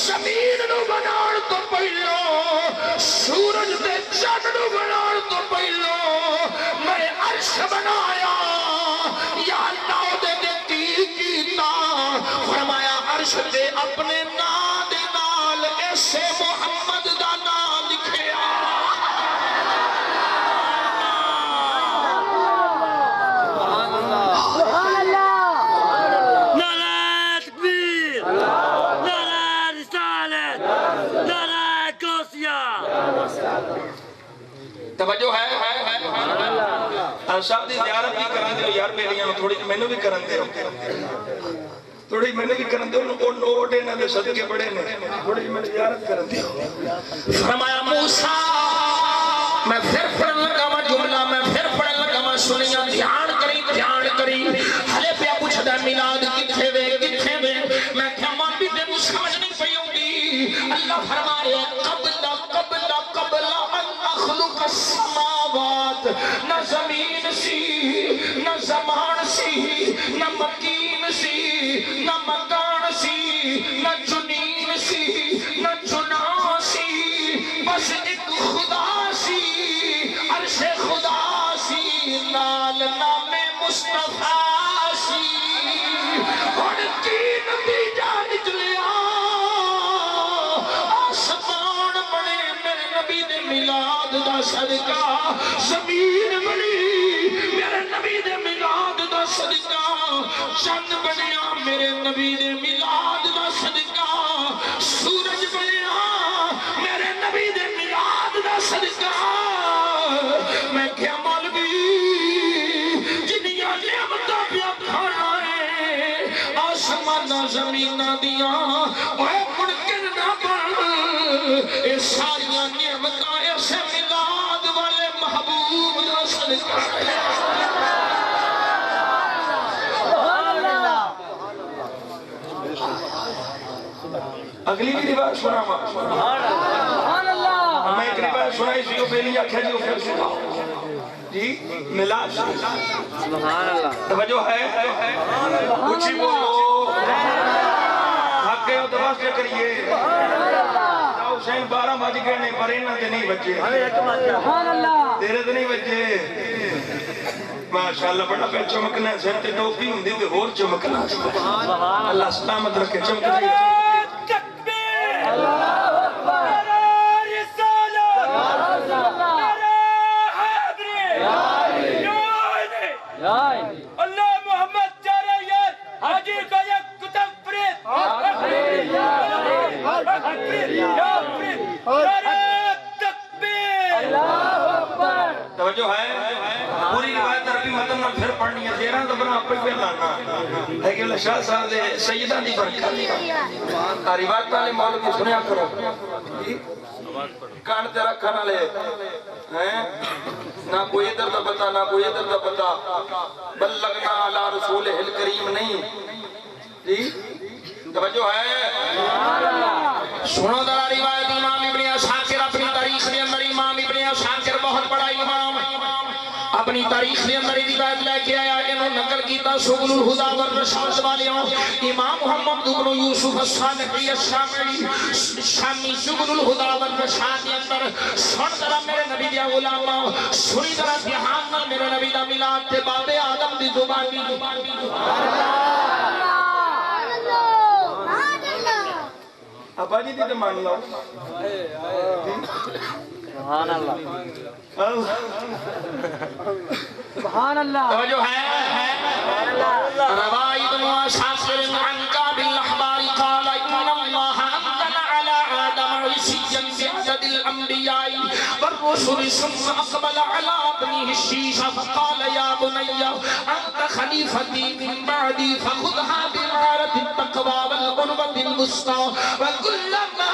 زمین نو بنان تو پہلو سورج دے چاند نو بنان تو پہلو میں عرش بنایا. یا اللہ دے کی کیتا. فرمایا عرش دے اپنے نام دے نال ایسے محمد دا نام لکھیا. سبحان اللہ نعرہ تکبیر نعرہ رسالت نعرہ غوثیہ. توجہ ہے صاحب دی زیارت بھی کرن دیو یار بیلیاں تھوڑی مینوں بھی کرن دیو تھوڑی مینوں بھی کرن دیو. او نوٹ انہاں دے صدقے بڑے نے تھوڑی میں زیارت کرن دیو. فرمایا موسیٰ میں پھر پڑھن لگا وا جملہ میں پھر پڑھن لگا وا سنیاں دھیان کری ہلے پیا پوچھدا میلاد کتھے وے میں کیا ماں بھی تینوں سمجھ نہیں پئی ہوندی. اللہ فرمایا قبل ان اخلق السماوات. نہ زمین سی نہ زمان سی نہ مکین سی نہ مکان سی نہ جنین سی نہ جنا سی بس ایک خدا سی عرش خدا سی نال نام مصطفیٰ سی. اور کی نتیجہ نکلیا آسمان بنے میرے نبی دے میلاد دا صدقہ. زمین بنی میرے نبی دے میلاد دا صدقہ. چند بنیا میرے نبی دے میلاد دا صدقہ. سورج بنیا میرے نبی دے میلاد دا صدقہ. میں کیا مولوی جنیاں نعمتاں پیا کھانا ہے آسماناں زمیناں دیاں اوے منکر نہ بن. اے ساریاں نعمتاں ایسے میلاد والے محبوب دا صدقہ ہے. اگلی بھی روایت سنا سبحان اللہ میں ایک روایت سنائی سی پہلی آنکھیں جو پھر سنا جی میلاد. سبحان اللہ توجہ ہے کچھ بولو حق ہے تو واسطے کریے. حسین 12 بج گئے نے پر انہاں تے نہیں بچے. سبحان اللہ تیرے تے نہیں بچے. ماشاءاللہ بڑا پہ چمکنا ہے. سر تے ٹوپی ہوندی تے اور چمکنا. اللہ سلامت رکھے چمکتی ہے. اللہ اکبر اللہ محمد چارہ یار حاجی کا یک کتب فرید توجہ ہے پوری روایت عربی متن میں پھر پڑھنی ہے زیرہ تو بنا اپنے پھر لانا لیکن شاہ صاحب دے سیدہ دی برکت روایت والے مولوی سنیا کرو کان تے رکھن والے ہیں نہ کوئی ادھر دا پتہ نہ کوئی ادھر دا پتہ بلغنا علی رسول الکریم نہیں جی توجہ ہے سنو ذرا روایت امام ابن عساکر اپنی تاریخ کے اندر امام ابن عساکر بہت بڑا امام اپنی تاریخ کے اندر روایت لے کے آیا انہوں نقل کیتا سبل الہدی والرشاد والیوں امام محمد بن یوسف الصادقی الشامی سبل الہدی والرشاد کے اندر سن ذرا میرے نبی دے غلاماں سنی ذرا دھیان نال میرے نبی دا میلاد تے باب آدم دی زبان دی ابا جی دی تے مان لو سبحان اللہ سبحان اللہ توجہ ہے روای ابن عساکر عن کعب الاحبار قال ان اللہ انزل على آدم عصیا بعدد الانبیاء والرسل ثم اقبل على ابنه الشیشہ فقال یا بنی انت خلیفتی من بعدی فخذها بمعرة التقوى والقربة الوسطى وكلما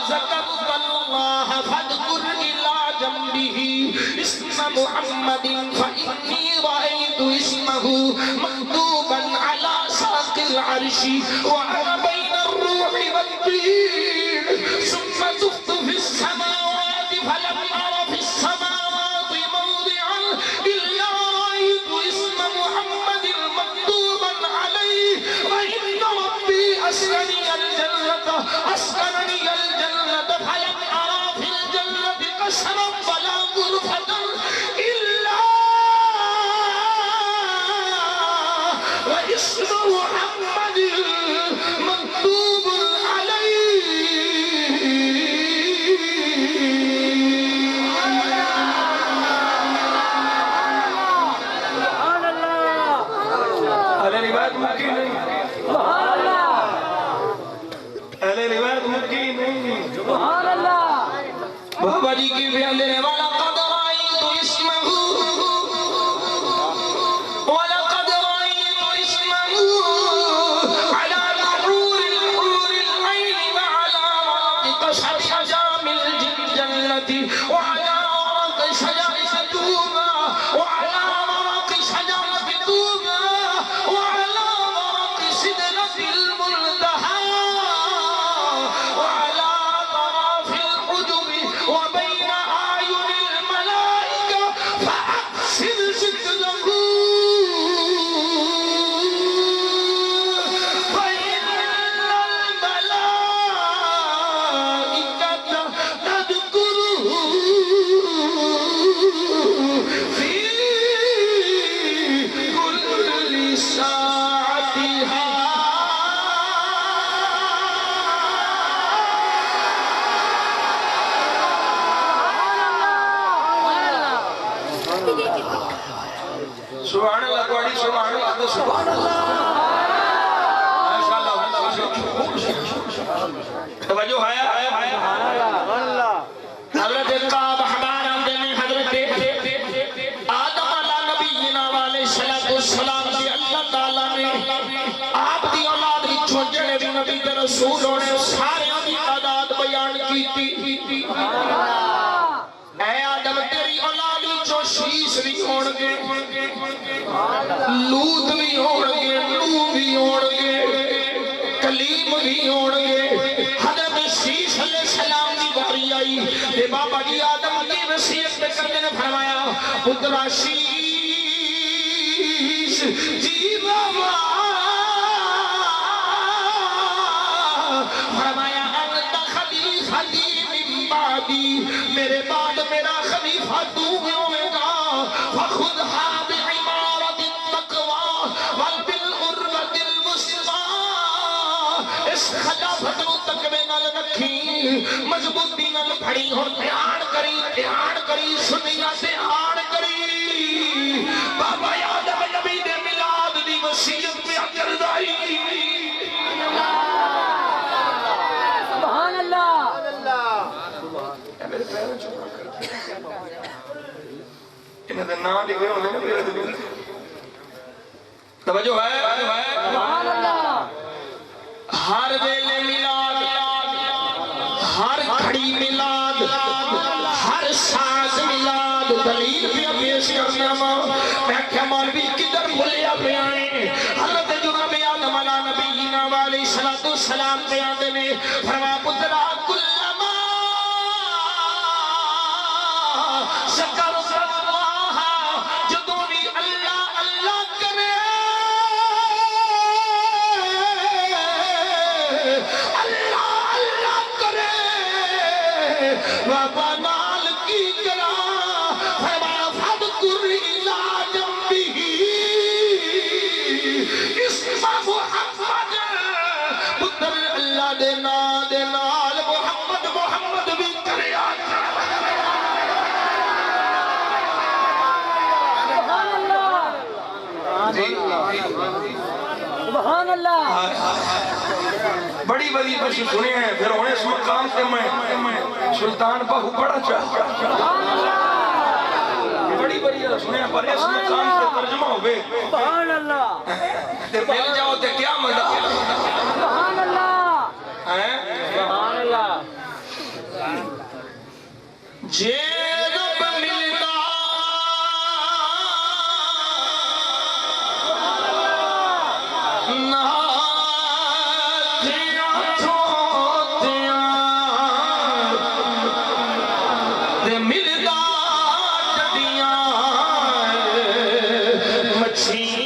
ذكرت الله فاذكر إلى جنبه اسم محمد فإني رأيت اسمه مكتوبا على ساق العرش وأنا بين الروح والطين ثم تفت في السماوات فلم أر في السماوات موضعا إلا رأيت اسم محمد مكتوبا عليه وإن ربي أسكنني الجنة فلم أرى في الجنة قصرا ولا غرفة إلا واسم محمد مكتوب عليه سبحان اللہ اہل روایت مکی نہیں سبحان اللہ اہل روایت مکی نہیں سبحان اللہ بابا جی کی بیان دینے والا قد رأيت اسمه ولقد رأيت اسمه على نحور العين وعلى ورق شجام الجنة وعلى ورق شجرة توبة وعلى ورق شجرة توبة وعلى ورق سدرة المنتهى وعلى طرف الحجب وبين أعين الملائكة فأحسن ذكره فإن الملائكة تذكره في كل ساعتها سبحان اللہ کوڑی سبحان اللہ تو سبحان اللہ ماشاءاللہ توجہ ہے حضرت کعب احبار نے حضرت آدم علیہ نبینا علیہ الصلوۃ والسلام دی اللہ تعالی نے آپ دی اولاد وچوں جڑے بھی نبی تے رسول ہونے سارے دی تعداد بیان کیتی اے آدم تیری اولاد وچوں شیش بھی ہون گے لوط بھی ہون گے نوح بھی ہون گے کلیم بھی ہون گے حضرت شیش علیہ السلام دی باری آئی تے بابا جی آدم کی وصیت پہ کرنے نے فرمایا پترا شیش جی بابا فرمایا انت خلیفتی من بعدی میرے بعد میرا خلیفہ تو ہوئے گا فخذها بعمارة التقوى وبالعروة الوثقى اس خلافت نو تقوی نال رکھی مضبوطی نال پھڑی ہن دھیان کری سنیا دھیان کری بابا یاد نبی دے میلاد دی وصیت پہ کردائی انہیں دے نام لکھے ہونے نا میرے دل توجہ ہے سبحان اللہ ہر ویلے میلاد ہر گھڑی میلاد ہر ساز میلاد دلیل بھی پیش کرنا میں کہ مولوی کدھر بھولیا بیانے حضرت جناب آدم علیہ نبینا علیہ الصلوۃ والسلام بیان میں فرمایا پترا کلما شکر اللہ جدوں بھی اللہ اللہ کرے اللہ اللہ کرے بابا نال کی کرا فرمایا فذکر الی جنبہ اسم محمد پتر اللہ دے نال محمد محمد بھی کریا سبحان اللہ سبحان اللہ بڑی بڑی بشی سنے ہیں پھر انہیں اس مقام سے میں سلطان بہو بڑا چاہتا بڑی بڑی سنے ہیں پر اس مقام سے ترجمہ ہوئے سبحان اللہ تے مل جاؤ تے کیا مزہ سبحان اللہ سبحان اللہ جے رب ملتا نہ تھیاں تھوتیاں تے ملتا ٹڈیاں مچھیاں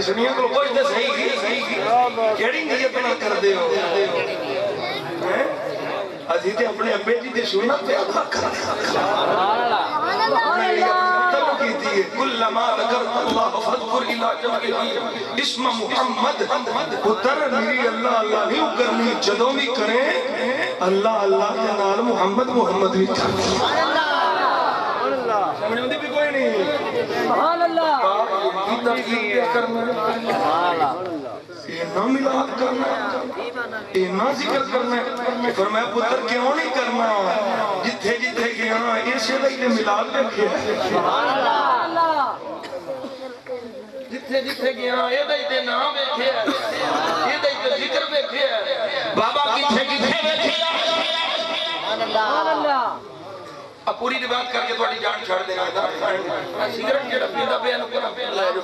سنیا کو کوئی تے صحیح کیڑی نیت نہ کر دے ہو اسی تے اپنے ابے جی دی سنت تے ادا کر تب کیتی ہے کلما ذکرت اللہ فذکر الی جنبہ اسم محمد پتر میری اللہ اللہ نہیں کرنی جدوں بھی کریں اللہ اللہ کے نال محمد محمد بھی کریں سمجھ میں بھی کوئی نہیں سبحان اللہ اینا ملاد کرنا اینا ذکر کرنا فرمایا پتر کیوں نہیں کرنا جتھے جتھے گیا اسے لئے ملاد رکھے سبحان اللہ جتھے جتھے گیا یہ دائتے نام بیٹھے یہ دائتے ذکر بیٹھے بابا کتھے کتھے بیٹھے سبحان اللہ اب پوری روایت کر کے تھوڑی جان چھڑ دینا ہے سگریٹ جڑا پیندا پیا نو کرا پین لائے جو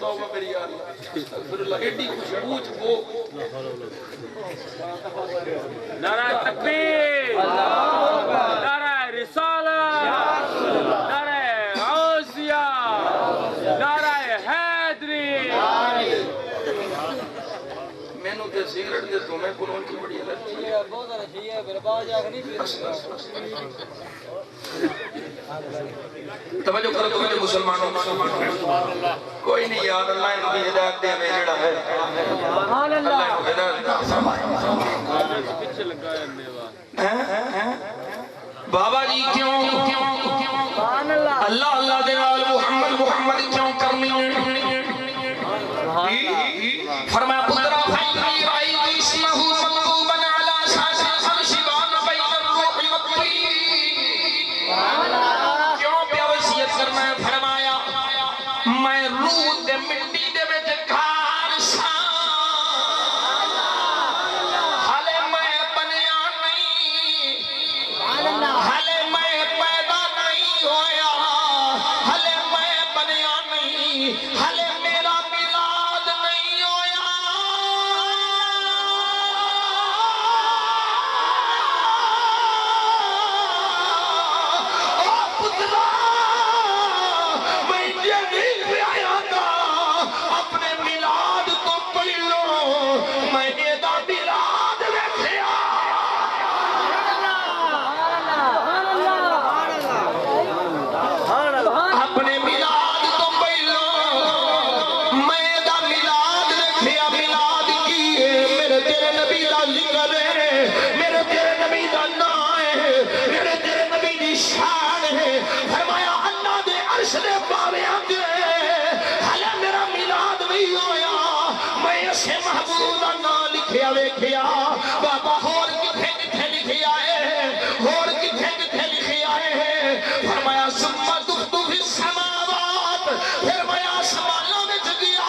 توبہ میری یار استغفر اللہ ایڈی خوشبو وہ نعرہ تکبیر نعرہ رسالت نعرہ غوثیہ نعرہ حیدری مینوں تے سگریٹ دے تو میں کولوں کی بڑی الرجی ہے بہت الرجی ہے میرے باز آ نہیں توجہ کرو توجہ مسلمانوں، کوئی نہیں یار، اللہ ان کی ہدایت دے میں جڑا ہے، سبحان اللہ اللہ ان کو ہدایت دے فرمائے۔ بابا جی کیوں سبحان اللہ اللہ اللہ دے نال محمد محمد کیوں کرنی ہے؟ فرمایا پترا فائنی رائی اسمہ مکتوبا علی شاش العرش وان بین الروح والطین۔ کیوں پیا وصیت کرنا ہے؟ فرمایا میں روح دے مٹی دے وچ گھار ساں، حالے میں بنیا نہیں، حالے میں پیدا نہیں ہویا، حالے میں بنیا نہیں، حالے میرا میلاد نہیں ہویا۔ او پترا میں یہ نہیں آیا تھا اپنے میلاد تو پہلو میں ایدہ میلاد ویکھیا۔ اپنے میلاد تو پہلو میں دا میلاد رکھیا۔ میلاد کی ہے میرے تیرے نبی دا ذکر ہے، میرے تیرے نبی دا نام ہے، میرے تیرے نبی دی شان ہے۔ فرمایا اللہ دے عرش دے پاوے آگے حالے میرا میلاد نہیں ہویا، میں اسے محبوب دا نام لکھیا ویکھیا۔ بابا ہور کتھے کتھے لکھیا ہے، ہور کتھے کتھے لکھیا ہے؟ فرمایا ثم دخت فی السماوات، پھر میں آسمانوں میں گیا۔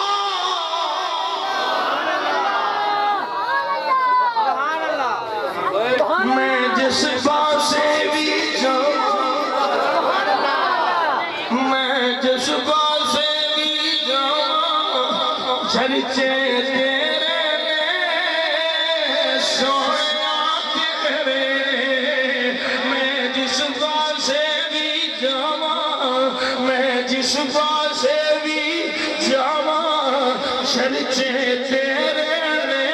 میں جس پاسے بھی جاؤں، میں جس پاسے بھی جاؤں، چرچے تیرے نے سویا تیرے، میں جس پاسے بھی جاؤں، میں جس پاسے بھی جاؤں، چرچے تیرے نے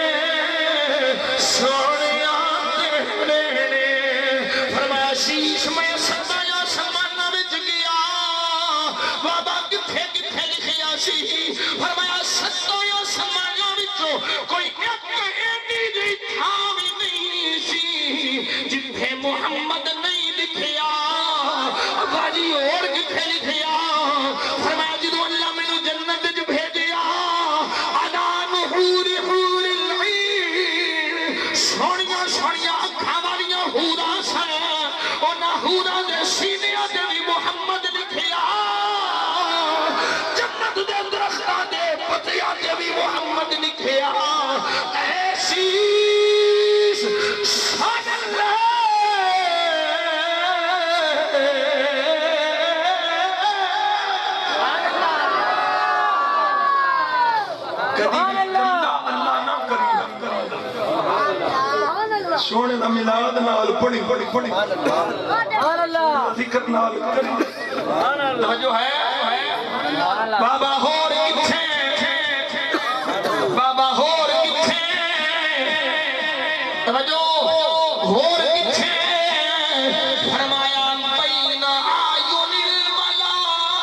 سویا تیرے نے۔ فرمایا شیش میں ستایا سمانہ وچ گیا، بابا کتھے کتھے لکھیا سی؟ فرمایا ستایا سمانہ وچوں کوئی ایک ایڈی دی تھاں بھی نہیں سی جتھے محمد نہیں لکھیا۔ باجی اور کتھے لکھیا؟ فرمایا جدو اللہ میں جنت وچ بھیجیا، آدان حور حور العین، سونیاں سونیاں اکھاں والیاں حوراں سن، انہاں حوراں دے سینیاں تے بھی محمد لکھیا۔ جنت دے درختاں دے پتیاں تے بھی محمد لکھیا۔ ایسی شان اللہ کدی بھی گندا اللہ نہ کری۔ سونے دا میلاد نال پڑھی پڑھی پڑھی سبحان اللہ ذکر نال کری۔ توجہ ہے؟ بابا ہور کتھے، بابا ہور کتھے، توجہ ہور کتھے؟ فرمایا بین اعین الملائکہ،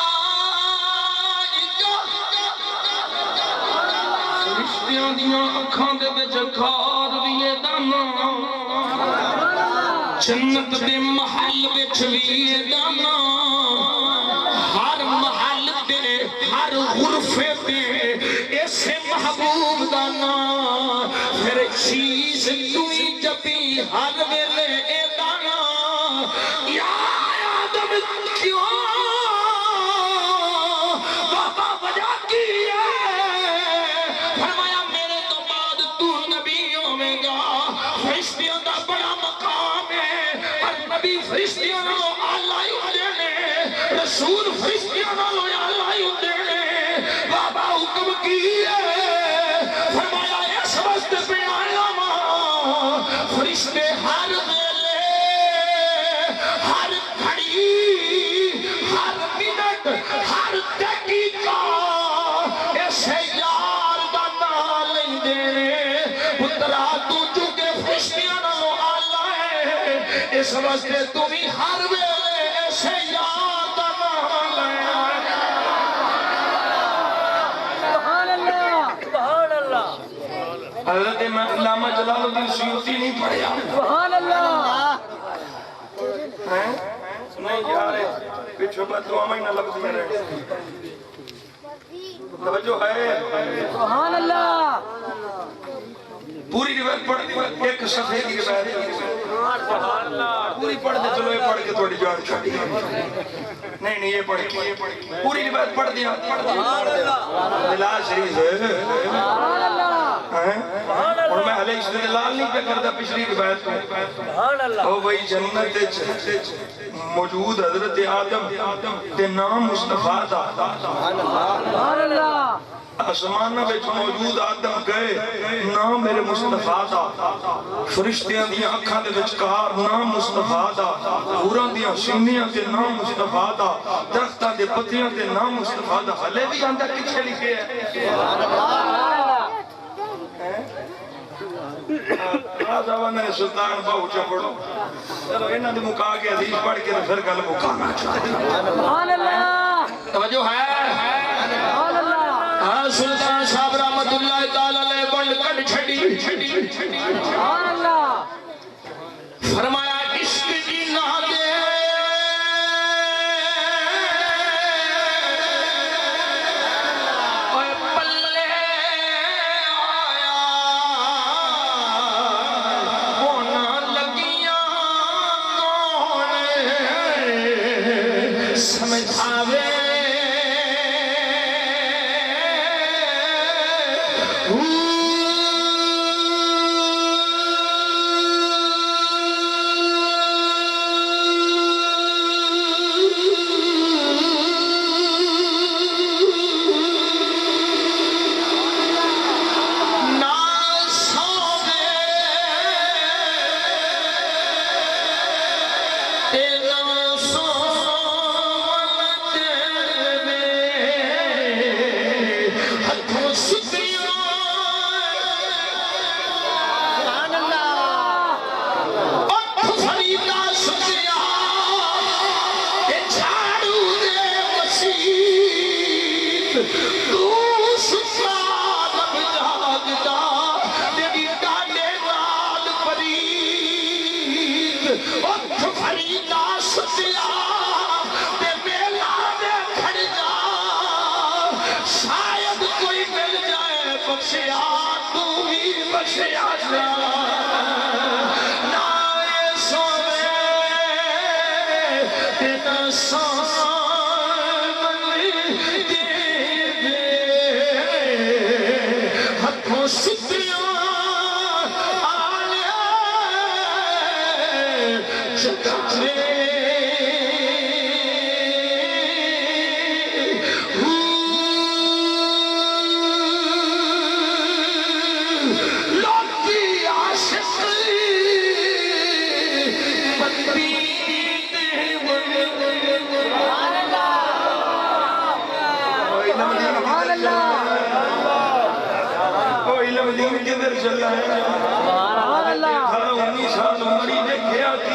فرشتیاں دیاں اکھاں دے وچ کھار ویے دانا، جنت دے محل وچ ویے دانا، ہر محل تے ہر غرفے تے اسے محبوب دا نام، پھر شیش توئی جبی ہر ویلے اے دانا۔ یا آدم کیوں بابا وجہ کی ہے؟ فرمایا میرے تو بعد تو نبی ہوئے گا، فرشتیوں دا بڑا مقام ہے، اور نبی فرشتیوں نالوں اعلیٰ ہوندے نے، رسول فرشتیوں نالوں اعلیٰ ہوندے نے۔ بابا حکم کی ہے، فرمایا اس واسطے پہ آیا ماں، فرشتے ہر ویلے ہر گھڑی ہر منٹ ہر دقیقہ اسے یار دا نام لیندے نے۔ پترا تو چونکہ فرشتیاں نالوں اعلیٰ ہے، اس واسطے تمہیں ہر ویلے اس سے یاد نہ سبحان اللہ سبحان اللہ حضرت علامہ جلال الدین سیوطی نہیں پڑھیا سبحان اللہ نہیں جا رہے پچھو بات دعا مہینہ لفظ میں رہے توجہ ہے سبحان اللہ پوری روایت پڑھ ایک صفحے کی روایت پوری پڑھ دے چلو یہ پڑھ کے تھوڑی جان چھوڑی نہیں یہ پڑھ کے پوری روایت پڑھ دیا دلال شریف سبحان اللہ اور میں علیہ استدلال نہیں پہ کرتا پچھلی روایت کو سبحان اللہ او بھئی جنت موجود حضرت آدم تے نام مصطفیٰ دا سبحان اللہ آسمانہ بچ موجود آدم گئے نام میرے مصطفیٰ دا فرشتیاں دیاں اکھاں دے وچکار نام مصطفیٰ دا حوراں دیاں سینیاں تے نام مصطفیٰ دا درختاں دے پتیاں تے نام مصطفیٰ دا حلے بھی آندہ کچھے لکھے ہیں آزاوہ میں نے سلطان باہو چپڑو چلو انہاں دے مکا کے حدیث پڑھ کے پھر گل مکانا چاہتے سبحان اللہ توجہ ہے سبحان اللہ ہاں سلطان صاحب رحمت اللہ تعالیٰ لے بند کٹ چھڑی سبحان اللہ فرمایا عشق کی نہ دے اوے پلے آیا ہونا لگیاں کون سمجھاوے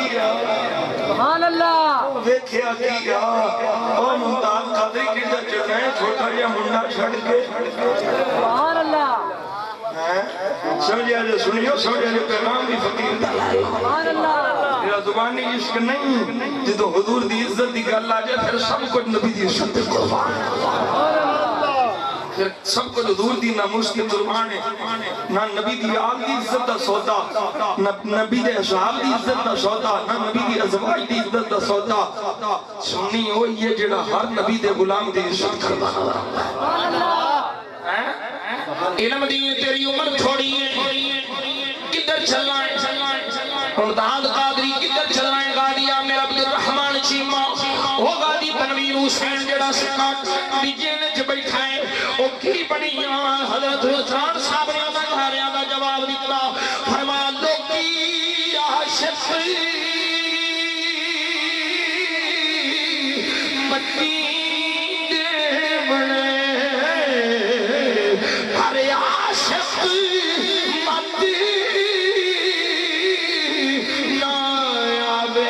سبحان اللہ ویکھیا کیا او ممتاز قادری کی جگہ چھوٹا یا منڈا چھڑ کے سبحان اللہ سمجھے جو سنیو سمجھے جو پیغام بھی فقیر سبحان اللہ میرا زبانی عشق نہیں جدو حضور دی عزت دی گل آ جائے پھر سب کچھ نبی دی عزت دی قربان پھر سب کچھ حضور دی ناموس کی قربان ہے نہ نبی دی آل دی عزت دا سودا نہ نبی دے اصحاب دی عزت دا سودا نہ نبی دی ازواج دی عزت دا سودا سنی ہو یہ جڑا ہر نبی دے غلام دی عزت کرنا سبحان اللہ علم دی تیری عمر تھوڑی ہے کدھر چلنا ہے ممتاز قادری کدھر چلنا ہے گاڑیاں میرا عبد الرحمن چیمہ وہ گاڑی تنویر حسین جڑا سکاٹ دی جیل بیٹھا ہے وہ کی بنیاں حضرت حسان صاحب نے گھاریاں دا جواب دیتا فرمایا لوگی عاشق مٹی دے بنے ہر عاشق مٹی نہ آوے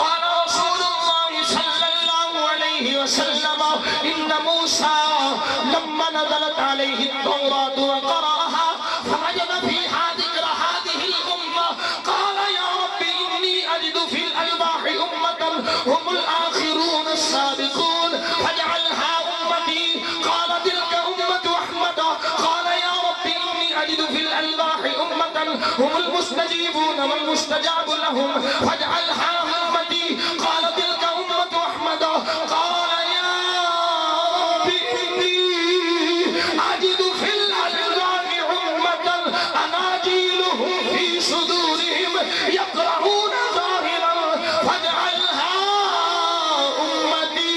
قال رسول الله صلى الله عليه وسلم ان موسى لما نزلت عليه التوراة وقرأها فوجد فيها ذكر هذه الأمة قال يا رب إني أجد في الألواح أمة هم الآخرون السابقون فاجعلها أمتي قال تلك أمة أحمد قال يا رب إني أجد في الألواح أمة هم المستجيبون والمستجاب لهم فاجعلها أمتي قال تلك أمة أحمد قال يا رب إني أجد في الألواح أمة أناجيلهم في صدورهم يقرؤون ظاهرا فاجعلها أمتي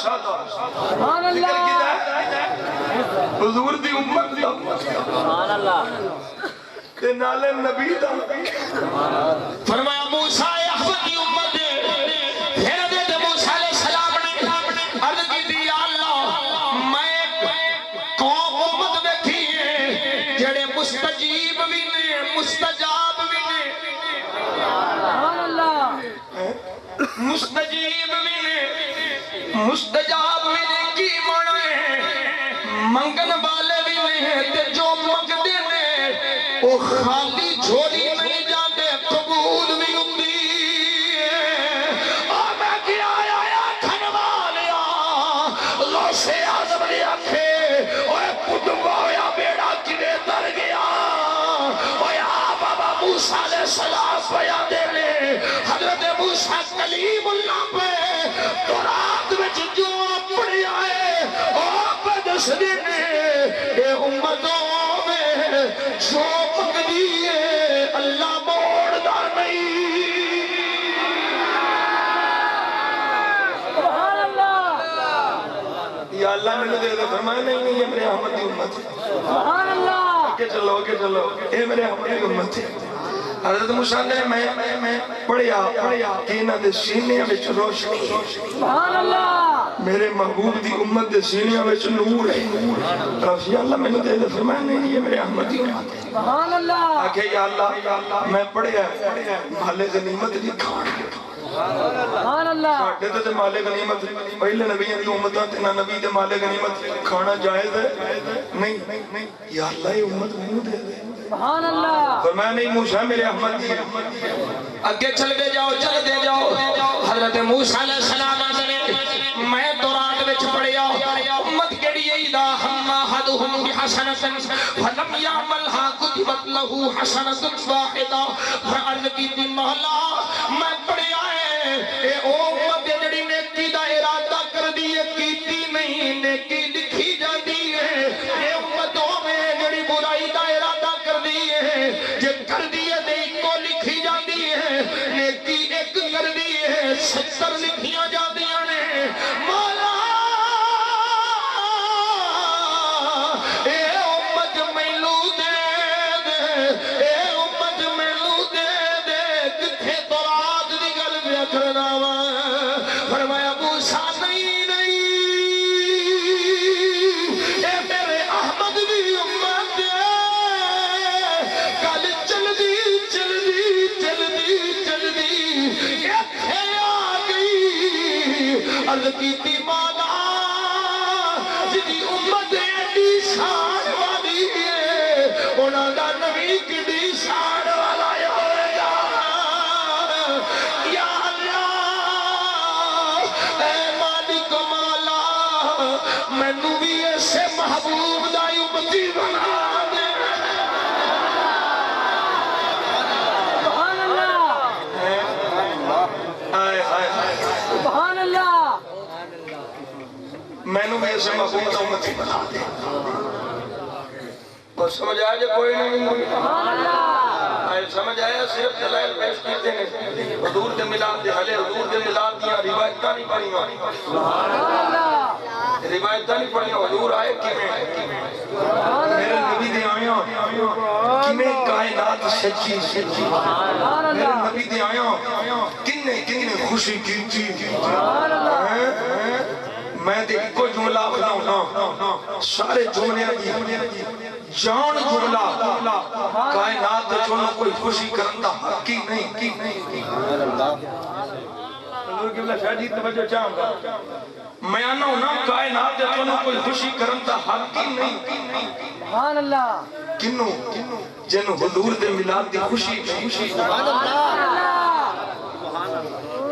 موسیٰ دا سبحان ذکر اللہ کیتا ہے حضور دی امت دا سبحان اللہ تے نالے نبی دا فرمایا موسیٰ احمد کی امت پھر حضرت موسیٰ علیہ السلام نے عرض کی دی یا اللہ میں قوم امت دیکھی ہے جڑے مستجیب بھی نے مستجاب بھی نے سبحان اللہ مستجیب بھی نے مستجاب بھی نے کی مانا ہے منگن والے بھی نے تے جو منگدے نے وہ خالی جھولی نہیں جاندے قبول بھی ہوندی آ میں کیا آیا کھنوالیا لوسے آزم نے آکھے اوے پتوا ہویا بیڑا کنے تر گیا اوے بابا موسیٰ علیہ السلام پیا دے لے حضرت موسیٰ کلیم اللہ پہ تو رات میں جو اپنے آئے او بدس دینے اے امتوں میں جو مقدی ہے اللہ موڑدا نہیں سبحان اللہ یا اللہ میں نے دے دے فرمایا نہیں یہ میرے احمد دی امت ہے سبحان اللہ کہ چلو اے میرے احمد دی امت ہے حضرت موسیٰ نے میں پڑھیا کہ انہاں دے سینے وچ روشنی سبحان اللہ میرے محبوب دی امت دے سینے وچ نور ہے یا اللہ میں نے دے دے فرمایا نہیں یہ میرے احمد دی امت ہے سبحان اللہ آکھے یا اللہ میں پڑھیا مال غنیمت دی کھان سبحان اللہ ساڈے تے مال غنیمت پہلے نبیوں دی امتاں تے نہ نبی دے مال غنیمت کھانا جائز ہے نہیں یا اللہ یہ امت مینوں دے دے سبحان اللہ فرمایا نہیں موسیٰ میرے احمد دی اگے چل دے جاؤ حضرت موسیٰ علیہ السلام نے میں تو رات وچ پڑھیا امت کیڑی ہے اذا ہم احدهم بحسنۃ فلم يعملها كتبت له حسنۃ واحدہ عرض کی تھی مولا میں پڑھیا ہے اے او امت جڑی نیکی دا ارادہ کر دی کیتی نہیں نیکی لکھی جاتی ہے اے امتوں میں جڑی برائی دا ارادہ کر دی ہے جے کر دی ہے تے کو لکھی جاتی ہے نیکی ایک کر دی ہے 70 لکھیاں جاندیاں نے مولا اے امت مینوں دے دے اے امت مینوں دے دے کتھے تو رات دی گل پیا کرنا وا فرمایا موسیٰ نہیں اے میرے احمد دی امت گل چلدی ایتھے آ گئی عرض کیتی مولا جدی امت ایڈی شان والی ہے انہاں دا نبی کڈی شان والا ہوئے گا یا اللہ اے مالک مولا مینوں بھی ایسے محبوب دا امتی بنا دے سبحان اللہ آئے سبحان اللہ میں نے بھی ایسے محبوب دا امتی بنا دے اور سمجھ آیا جے کوئی نہیں سبحان اللہ آئے سمجھ آیا صرف دلائل پیش کیتے ہیں حضور دے ملاد دے حلے حضور دے ملاد دیا روایتاں نہیں پڑھیاں سبحان اللہ روایتاں نہیں پڑھیاں حضور آئے سبحان میرے اللہ نبی دے آیا کنے کائنات سچی سبحان میرے اللہ نبی دے آیا کنے خوشی کی سبحان اللہ میں تے کو جملہ بناؤں سارے جملے دی جان جملہ کائنات چونوں کوئی خوشی کرن دا حق ہی نہیں حضور قبلہ شاہ جی توجہ چاہوں گا میں آنا ہوں نا کائنات چونوں کوئی خوشی کرن دا حق ہی نہیں سبحان اللہ کنوں جنوں حضور دے ملاد دی خوشی سبحان اللہ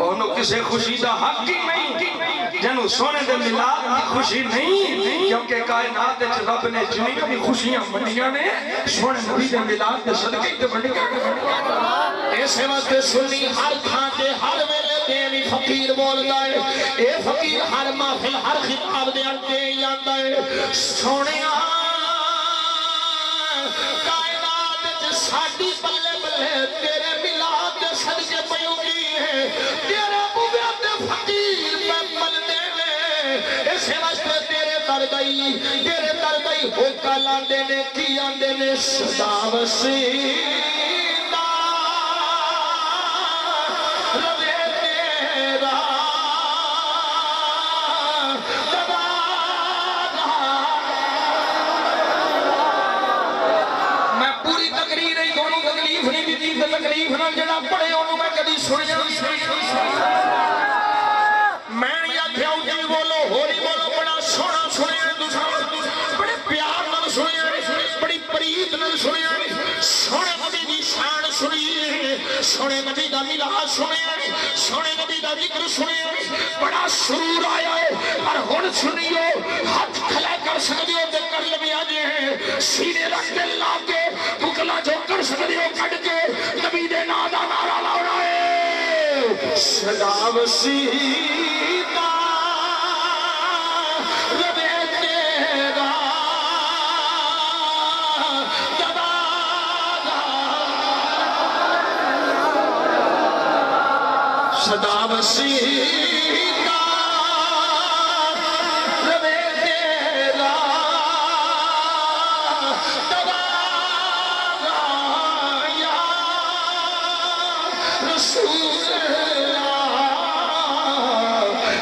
انہوں کسے خوشی دا حق ہی نہیں جنوں سونے دے ملاد دی خوشی نہیں کیونکہ کائنات وچ رب نے جنہیں بھی خوشیاں منڈیاں نے سونے نبی دے ملاد دے صدقے تے منڈیاں ایسے وقت سنی ہر تھان تے ہر ویلے تے بھی فقیر بولدا ہے اے فقیر ہر محفل ہر خطاب دے انتے آندا ہے سونیا کائنات وچ ساڈی بلے بلے تیرے ملاد دے صدقے پیو کی ہے تیرے بوے تے فقیر پہ ملدے نے دئی تیرے در دئی ہو کل آندے نے کی آندے نے صدا وسیدہ روے تیرا میں پوری تقریر ہی دونوں تکلیف نہیں دیتی تے تکلیف نہ جڑا پڑھے انہوں میں کدی سنیا میں نہیں آکھیا اونچی بولو ہولی بولو بڑا سونا سنیا بڑے پیار نال سنیا بڑی پریت نال سنیا سونے نبی دی شان سنیے سونے نبی دا ملاد سنیا سونے نبی دا ذکر سنیا بڑا سرور آیا ہے اور ہن سنیو ہاتھ کھلا کر سکتے ہو تے کر لبیا جے سینے رکھ دل لا کے بکلا جو کر سکتے ہو کٹ کے نبی دے نا دا نعرہ لاؤنا ہے صدا وسیدہ ربے تیرا صدا وسیدہ ربے تیرا دباغا یا رسول اللہ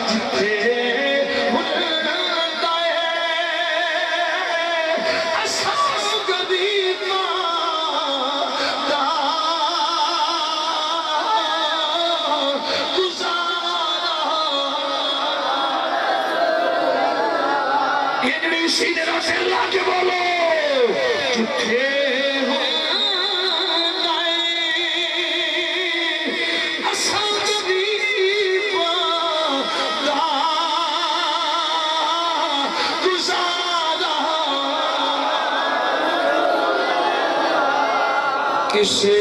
جتھے ہلدا ہے اساں گدینا دا سینے را سے اللہ کے بولو جتھے ہلدا ہے اساں گدینا دا گزارا کسے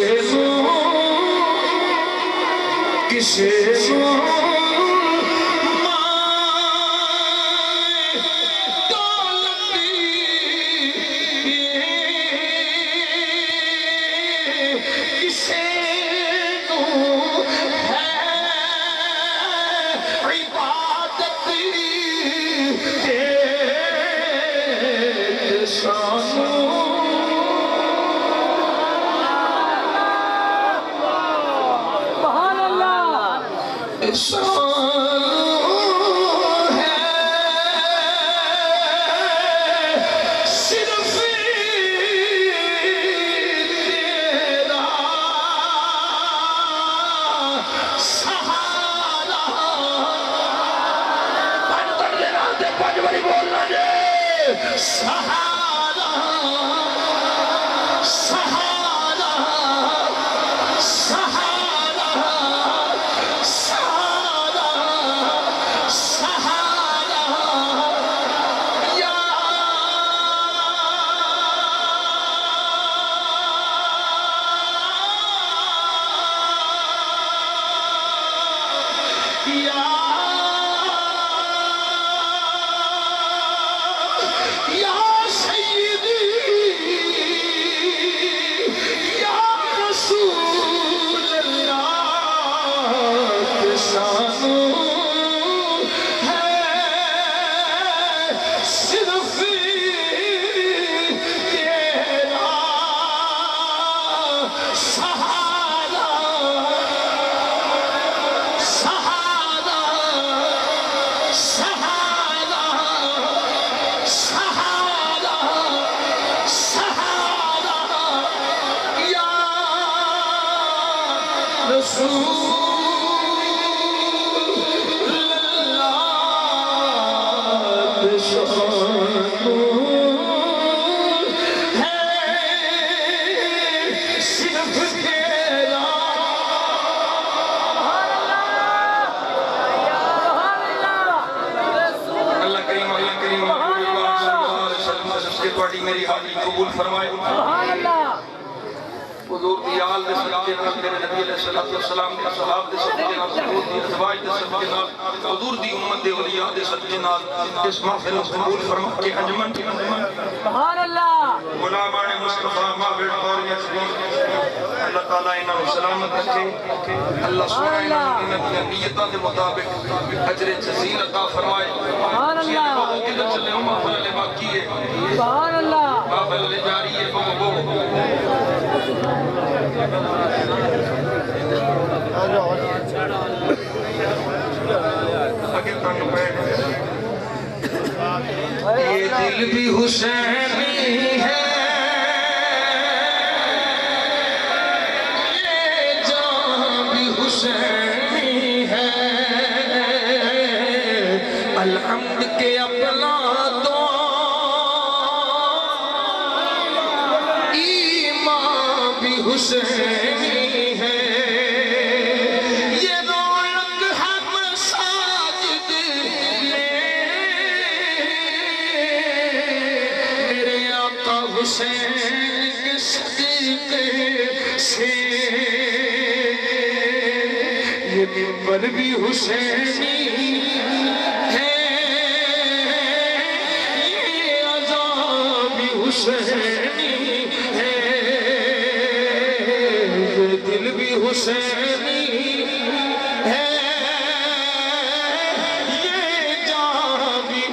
سبحان اللہ صرف تیرا سہارا پانچ تک دے رہا دے پانچ باری بولنا جے سہارا سہارا سہارا سہارا سہارا یا یا سیدی یا رسول اللہ شانو ہے صرف تیرا سہارا سہارا سہارا سہارا سہارا یا رسول اللہ شانو ہے صرف تیرا اللہ کریم تواڈی میری حاضری قبول فرمائے سبحان اللہ حضور دی آل دے صدقے نال میرے نبی علیہ الصلوۃ والسلام دے صحاب دے صدقے نال حضور دی ازواج دے صدقے نال حضور دی امت دے اولیاء دے صدقے نال اس محفل کو قبول فرما کے انجمن کی سبحان اللہ غلامان مصطفی مابعد قوریت اللہ تعالیٰ انہوں سلامت رکھے، اللہ سونا انہوں نیتوں کے مطابق اجر جزیل عطا فرمائے۔ سبحان اللہ۔ یہ لوگوں کدھر چلے ہوں محفل علی باقی ہے، سبحان اللہ۔ محفل علی جاری ہے، بو اگے تنگ بیٹھ یہ دل بھی حسینی ہے، یہ جان بھی حسینی ہے، الحمد کے اپنا تو ایمان بھی حسینی ہے، یہ رونق ہے مساجد حسین کے صدیقے سے، یہ منبر بھی حسینی ہے، یہ عذاب بھی حسینی ہے، یہ دل بھی حسینی ہے، یہ جان بھی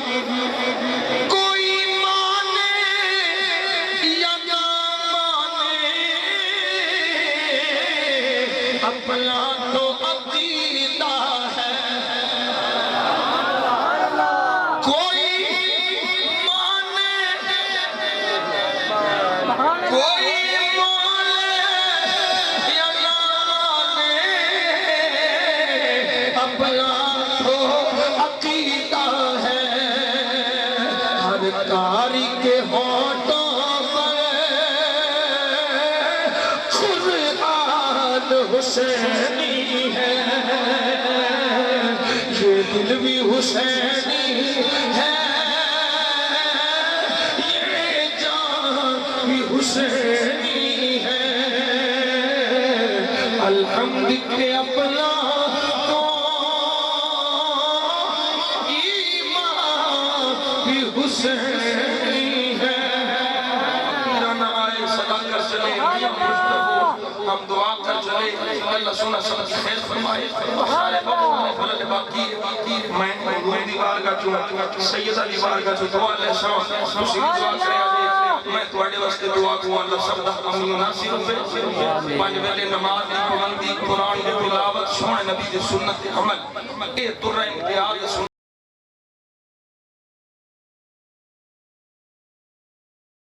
اپنا تو عقیدہ ہے، کوئی مانے کوئی مانے یا نہ مانے، اپنا تو عقیدہ ہے، ہر کاری کے ہونٹوں حسینی ہے، یہ دل بھی حسینی ہے، یہ جان بھی حسینی ہے، الحمد کے اپنا تو ایمان بھی حسینی ہے۔ پیرانہ آئے صدا کر چلے، ہم دعا کر چلے، اللہ سونا سب کی خیر فرمائے، سارے محفل علی باقی میں روح دی بارگاہ چوں سید علی بارگاہ چوں دعا لے ساں، تسی بھی دعا کرے آجے، میں تواڈے واسطے دعا کو اللہ سب دا امین و ناصر ہوئے، پانچ ویلے نماز دی پابندی، قرآن دی تلاوت، سونے نبی دی سنت عمل، اے تر امتیاز